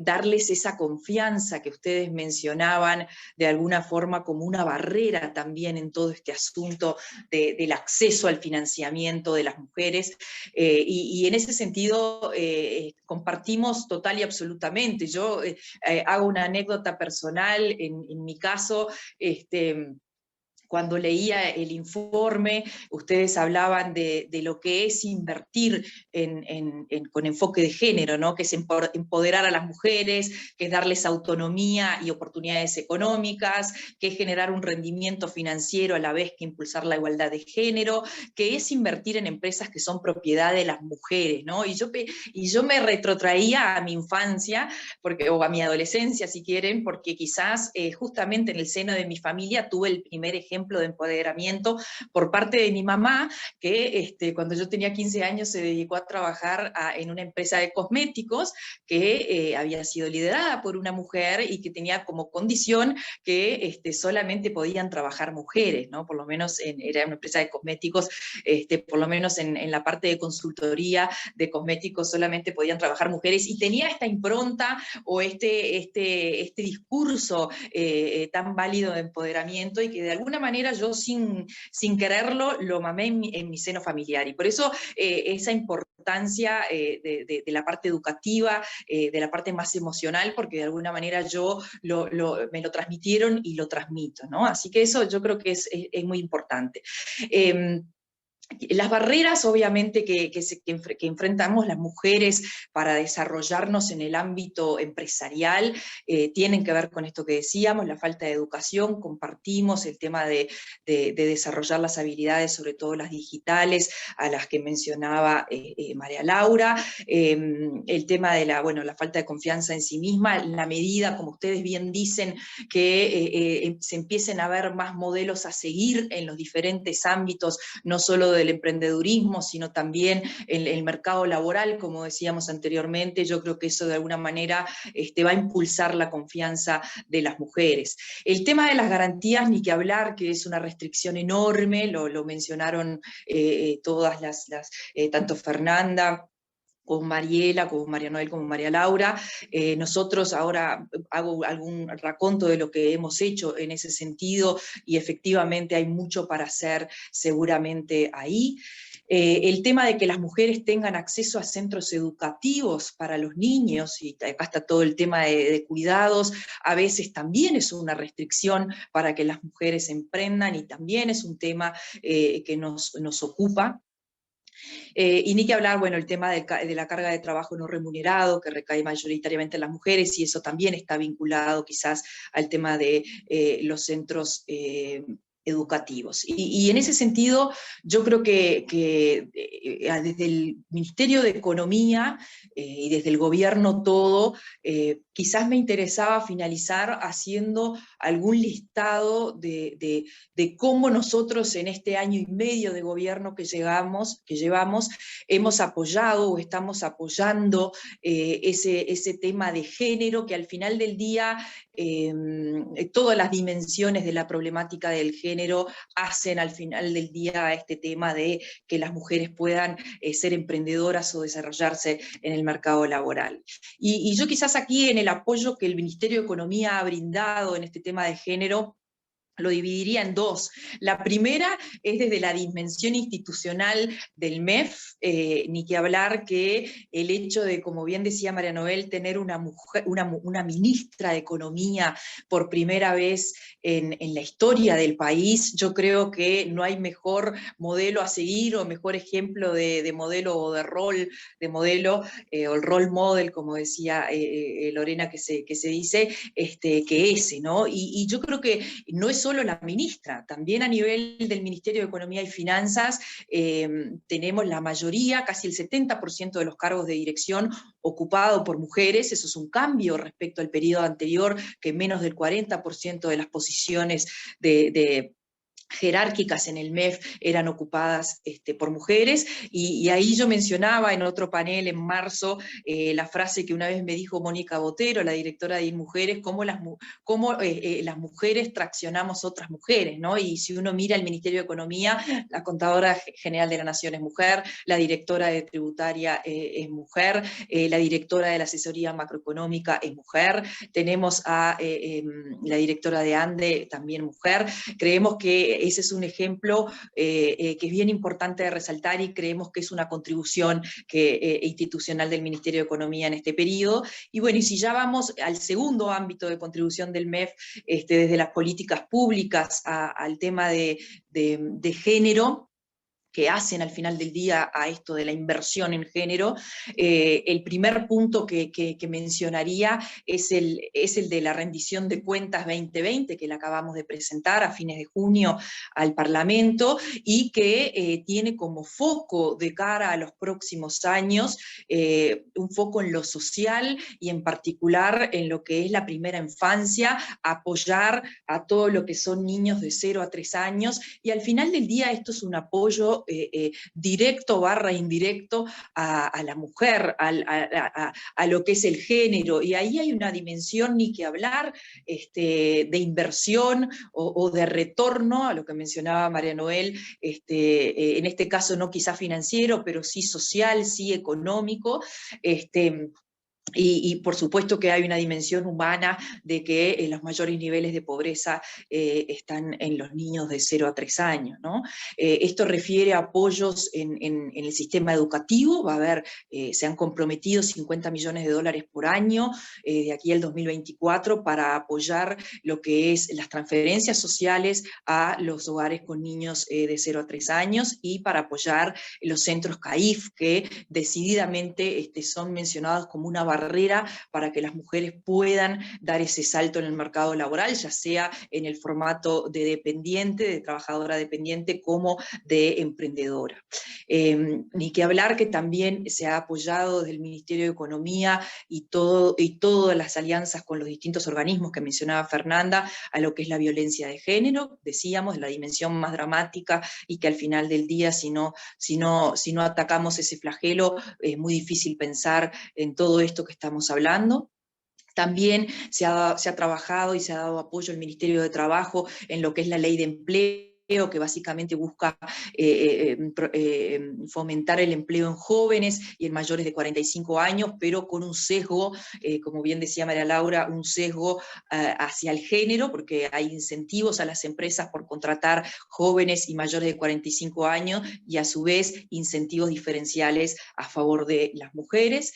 darles esa confianza que ustedes mencionaban de alguna forma como una barrera también en todo este asunto del acceso al financiamiento de las mujeres, y en ese sentido compartimos total y absolutamente. Yo hago una anécdota personal, en mi caso, cuando leía el informe, ustedes hablaban de lo que es invertir con enfoque de género, ¿no? Que es empoderar a las mujeres, que es darles autonomía y oportunidades económicas, que es generar un rendimiento financiero a la vez que impulsar la igualdad de género, que es invertir en empresas que son propiedad de las mujeres, ¿no? Y yo me retrotraía a mi infancia, o a mi adolescencia, si quieren, porque quizás justamente en el seno de mi familia tuve el primer ejemplo de empoderamiento por parte de mi mamá, que cuando yo tenía 15 años se dedicó a trabajar en una empresa de cosméticos que había sido liderada por una mujer y que tenía como condición que solamente podían trabajar mujeres, ¿no? Por lo menos era una empresa de cosméticos, por lo menos en la parte de consultoría de cosméticos solamente podían trabajar mujeres, y tenía esta impronta o este discurso tan válido de empoderamiento, y que de alguna manera yo sin quererlo lo mamé en mi seno familiar, y por eso esa importancia de la parte educativa, de la parte más emocional, porque de alguna manera me lo transmitieron y lo transmito, ¿no? Así que eso yo creo que es muy importante. Las barreras, obviamente, que enfrentamos las mujeres para desarrollarnos en el ámbito empresarial, tienen que ver con esto que decíamos, la falta de educación. Compartimos el tema de desarrollar las habilidades, sobre todo las digitales, a las que mencionaba María Laura, el tema de la falta de confianza en sí misma, en la medida, como ustedes bien dicen, que se empiecen a ver más modelos a seguir en los diferentes ámbitos, no solo del emprendedurismo, sino también en el mercado laboral, como decíamos anteriormente. Yo creo que eso de alguna manera va a impulsar la confianza de las mujeres. El tema de las garantías, ni que hablar, que es una restricción enorme, lo mencionaron todas tanto Fernanda con Mariela, con María Noel, con María Laura. Nosotros ahora hago algún raconto de lo que hemos hecho en ese sentido, y efectivamente hay mucho para hacer seguramente ahí. El tema de que las mujeres tengan acceso a centros educativos para los niños, y acá está todo el tema de cuidados, a veces también es una restricción para que las mujeres emprendan, y también es un tema que nos ocupa. Y ni que hablar, bueno, el tema de la carga de trabajo no remunerado, que recae mayoritariamente en las mujeres, y eso también está vinculado quizás al tema de los centros educativos. Y en ese sentido, yo creo que desde el Ministerio de Economía y desde el gobierno todo, quizás me interesaba finalizar haciendo algún listado de cómo nosotros en este año y medio de gobierno que llevamos, hemos apoyado o estamos apoyando ese tema de género, que al final del día todas las dimensiones de la problemática del género hacen al final del día este tema de que las mujeres puedan ser emprendedoras o desarrollarse en el mercado laboral. Y yo quizás aquí, en el apoyo que el Ministerio de Economía ha brindado en este tema de género, lo dividiría en dos. La primera es desde la dimensión institucional del MEF, ni que hablar que el hecho de, como bien decía María Noel, tener una mujer, una ministra de Economía por primera vez en la historia del país. Yo creo que no hay mejor modelo a seguir o mejor ejemplo de modelo o de rol, o el role model, como decía Lorena, que se dice, que ese, ¿no? Y yo creo que no es solo la ministra, también a nivel del Ministerio de Economía y Finanzas tenemos la mayoría, casi el 70% de los cargos de dirección ocupado por mujeres. Eso es un cambio respecto al periodo anterior, que menos del 40% de las posiciones jerárquicas en el MEF eran ocupadas por mujeres, y ahí yo mencionaba en otro panel en marzo la frase que una vez me dijo Mónica Botero, la directora de INMujeres, cómo las mujeres traccionamos otras mujeres, ¿no? Y si uno mira el Ministerio de Economía, la Contadora General de la Nación es mujer, la directora de Tributaria es mujer, la directora de la Asesoría Macroeconómica es mujer, tenemos a la directora de ANDE, también mujer. Creemos que ese es un ejemplo que es bien importante de resaltar, y creemos que es una contribución institucional del Ministerio de Economía en este periodo. Y bueno, y si ya vamos al segundo ámbito de contribución del MEF, desde las políticas públicas al tema de género, que hacen al final del día a esto de la inversión en género, el primer punto que mencionaría es el de la rendición de cuentas 2020, que la acabamos de presentar a fines de junio al Parlamento, y que tiene como foco de cara a los próximos años un foco en lo social, y en particular en lo que es la primera infancia, apoyar a todo lo que son niños de 0 a 3 años, y al final del día esto es un apoyo directo / indirecto a la mujer, a lo que es el género, y ahí hay una dimensión ni que hablar de inversión o de retorno, a lo que mencionaba María Noel, en este caso no quizá financiero, pero sí social, sí económico, y por supuesto que hay una dimensión humana de que los mayores niveles de pobreza están en los niños de 0 a 3 años, ¿no? Esto refiere a apoyos en el sistema educativo. Va a haber, se han comprometido $50 millones por año de aquí al 2024 para apoyar lo que es las transferencias sociales a los hogares con niños de 0 a 3 años, y para apoyar los centros CAIF, que decididamente son mencionados como una barrera para que las mujeres puedan dar ese salto en el mercado laboral, ya sea en el formato de dependiente, de trabajadora dependiente, como de emprendedora. Ni que hablar que también se ha apoyado desde el Ministerio de Economía y todas las alianzas con los distintos organismos que mencionaba Fernanda, a lo que es la violencia de género, decíamos, la dimensión más dramática, y que al final del día, si no atacamos ese flagelo, es muy difícil pensar en todo esto que estamos hablando. También se ha trabajado y se ha dado apoyo al Ministerio de Trabajo en lo que es la ley de empleo, que básicamente busca fomentar el empleo en jóvenes y en mayores de 45 años, pero con un sesgo, como bien decía María Laura, un sesgo hacia el género, porque hay incentivos a las empresas por contratar jóvenes y mayores de 45 años, y a su vez incentivos diferenciales a favor de las mujeres.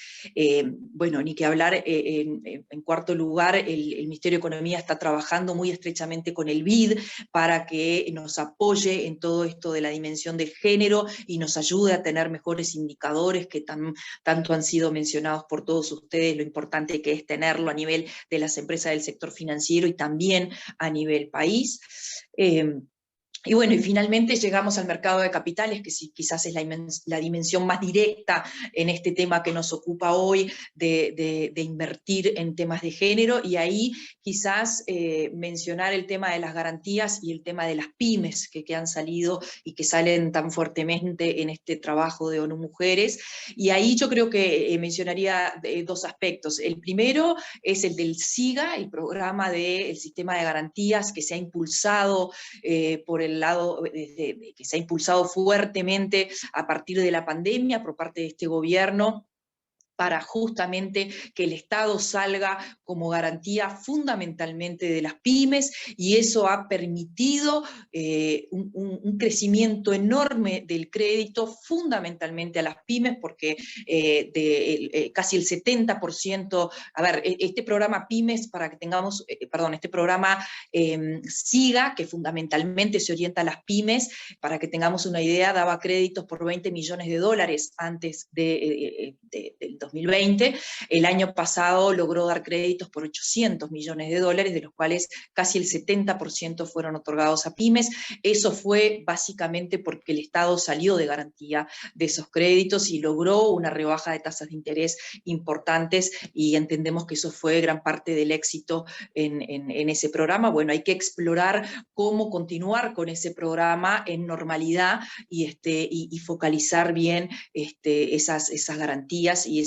Bueno, ni que hablar, en cuarto lugar, el Ministerio de Economía está trabajando muy estrechamente con el BID para que nos apoye en todo esto de la dimensión de género y nos ayude a tener mejores indicadores que tanto han sido mencionados por todos ustedes, lo importante que es tenerlo a nivel de las empresas del sector financiero y también a nivel país. Y bueno, y finalmente llegamos al mercado de capitales, que sí, quizás es la dimensión más directa en este tema que nos ocupa hoy, de invertir en temas de género, y ahí quizás mencionar el tema de las garantías y el tema de las pymes que han salido y que salen tan fuertemente en este trabajo de ONU Mujeres. Y ahí yo creo que mencionaría dos aspectos. El primero es el del SIGA, el programa del sistema de garantías que se ha impulsado por el lado que se ha impulsado fuertemente a partir de la pandemia por parte de este gobierno, para justamente que el Estado salga como garantía fundamentalmente de las pymes, y eso ha permitido un crecimiento enorme del crédito, fundamentalmente a las pymes, porque casi el 70%, a ver, este programa Pymes, para que tengamos, este programa SIGA, que fundamentalmente se orienta a las pymes, para que tengamos una idea, daba créditos por $20 millones antes del 2020, el año pasado logró dar créditos por $800 millones, de los cuales casi el 70% fueron otorgados a pymes. Eso fue básicamente porque el Estado salió de garantía de esos créditos y logró una rebaja de tasas de interés importantes, y entendemos que eso fue gran parte del éxito en ese programa. Bueno, hay que explorar cómo continuar con ese programa en normalidad y focalizar bien esas garantías y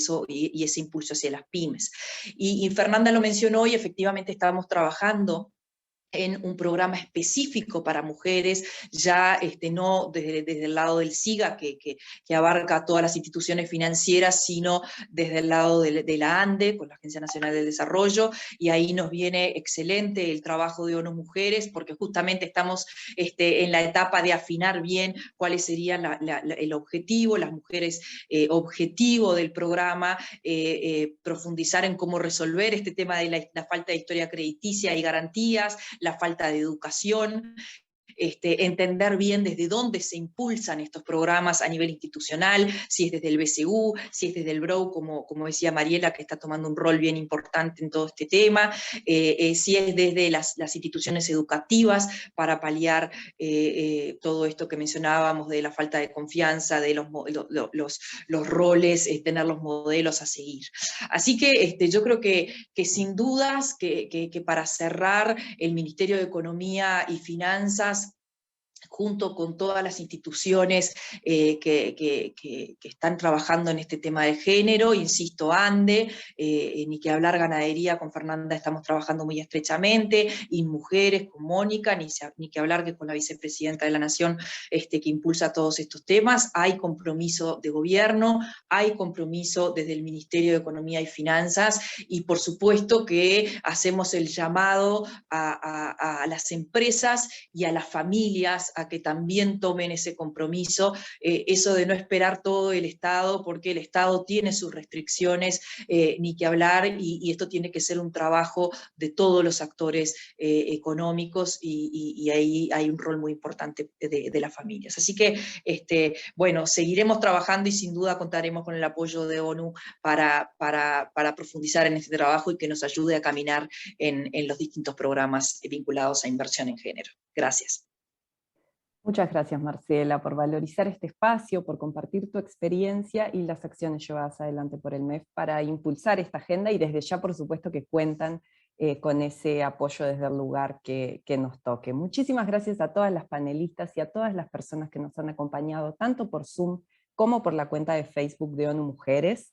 ese impulso hacia las pymes. Y Fernanda lo mencionó, y efectivamente estábamos trabajando en un programa específico para mujeres, ya no desde el lado del SIGA, que abarca a todas las instituciones financieras, sino desde el lado de la ANDE, con la Agencia Nacional del Desarrollo, y ahí nos viene excelente el trabajo de ONU Mujeres, porque justamente estamos en la etapa de afinar bien cuáles serían el objetivo, las mujeres objetivo del programa, profundizar en cómo resolver este tema de la falta de historia crediticia y garantías, la falta de educación, entender bien desde dónde se impulsan estos programas a nivel institucional, si es desde el BCU, si es desde el BROU, como decía Mariela, que está tomando un rol bien importante en todo este tema, si es desde las instituciones educativas para paliar todo esto que mencionábamos de la falta de confianza, de los roles, tener los modelos a seguir. Así que yo creo que sin dudas que para cerrar, el Ministerio de Economía y Finanzas, junto con todas las instituciones que están trabajando en este tema de género, insisto, ANDE, ni que hablar Ganadería, con Fernanda estamos trabajando muy estrechamente, y Mujeres con Mónica, ni que hablar que con la vicepresidenta de la Nación, que impulsa todos estos temas. Hay compromiso de gobierno, hay compromiso desde el Ministerio de Economía y Finanzas, y por supuesto que hacemos el llamado a las empresas y a las familias a que también tomen ese compromiso, eso de no esperar todo el Estado, porque el Estado tiene sus restricciones, ni que hablar, y esto tiene que ser un trabajo de todos los actores económicos, y ahí hay un rol muy importante de las familias. Así que, bueno, seguiremos trabajando, y sin duda contaremos con el apoyo de ONU para profundizar en este trabajo y que nos ayude a caminar en los distintos programas vinculados a inversión en género. Gracias. Muchas gracias, Marcela, por valorizar este espacio, por compartir tu experiencia y las acciones llevadas adelante por el MEF para impulsar esta agenda, y desde ya, por supuesto, que cuentan con ese apoyo desde el lugar que nos toque. Muchísimas gracias a todas las panelistas y a todas las personas que nos han acompañado, tanto por Zoom como por la cuenta de Facebook de ONU Mujeres.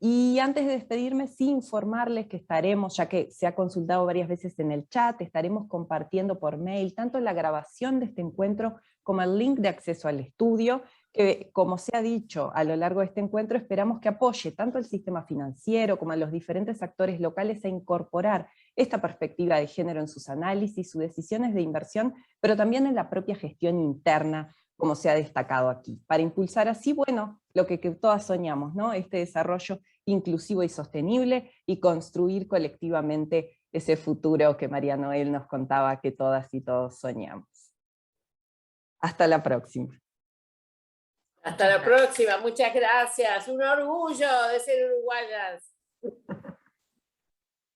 Y antes de despedirme, sí informarles que estaremos, ya que se ha consultado varias veces en el chat, estaremos compartiendo por mail tanto la grabación de este encuentro como el link de acceso al estudio, que como se ha dicho a lo largo de este encuentro, esperamos que apoye tanto al sistema financiero como a los diferentes actores locales a incorporar esta perspectiva de género en sus análisis, sus decisiones de inversión, pero también en la propia gestión interna, como se ha destacado aquí, para impulsar así, bueno, lo que todas soñamos, ¿no? Este desarrollo inclusivo y sostenible, y construir colectivamente ese futuro que María Noel nos contaba que todas y todos soñamos. Hasta la próxima. Hasta la próxima, muchas gracias. Un orgullo de ser uruguayas.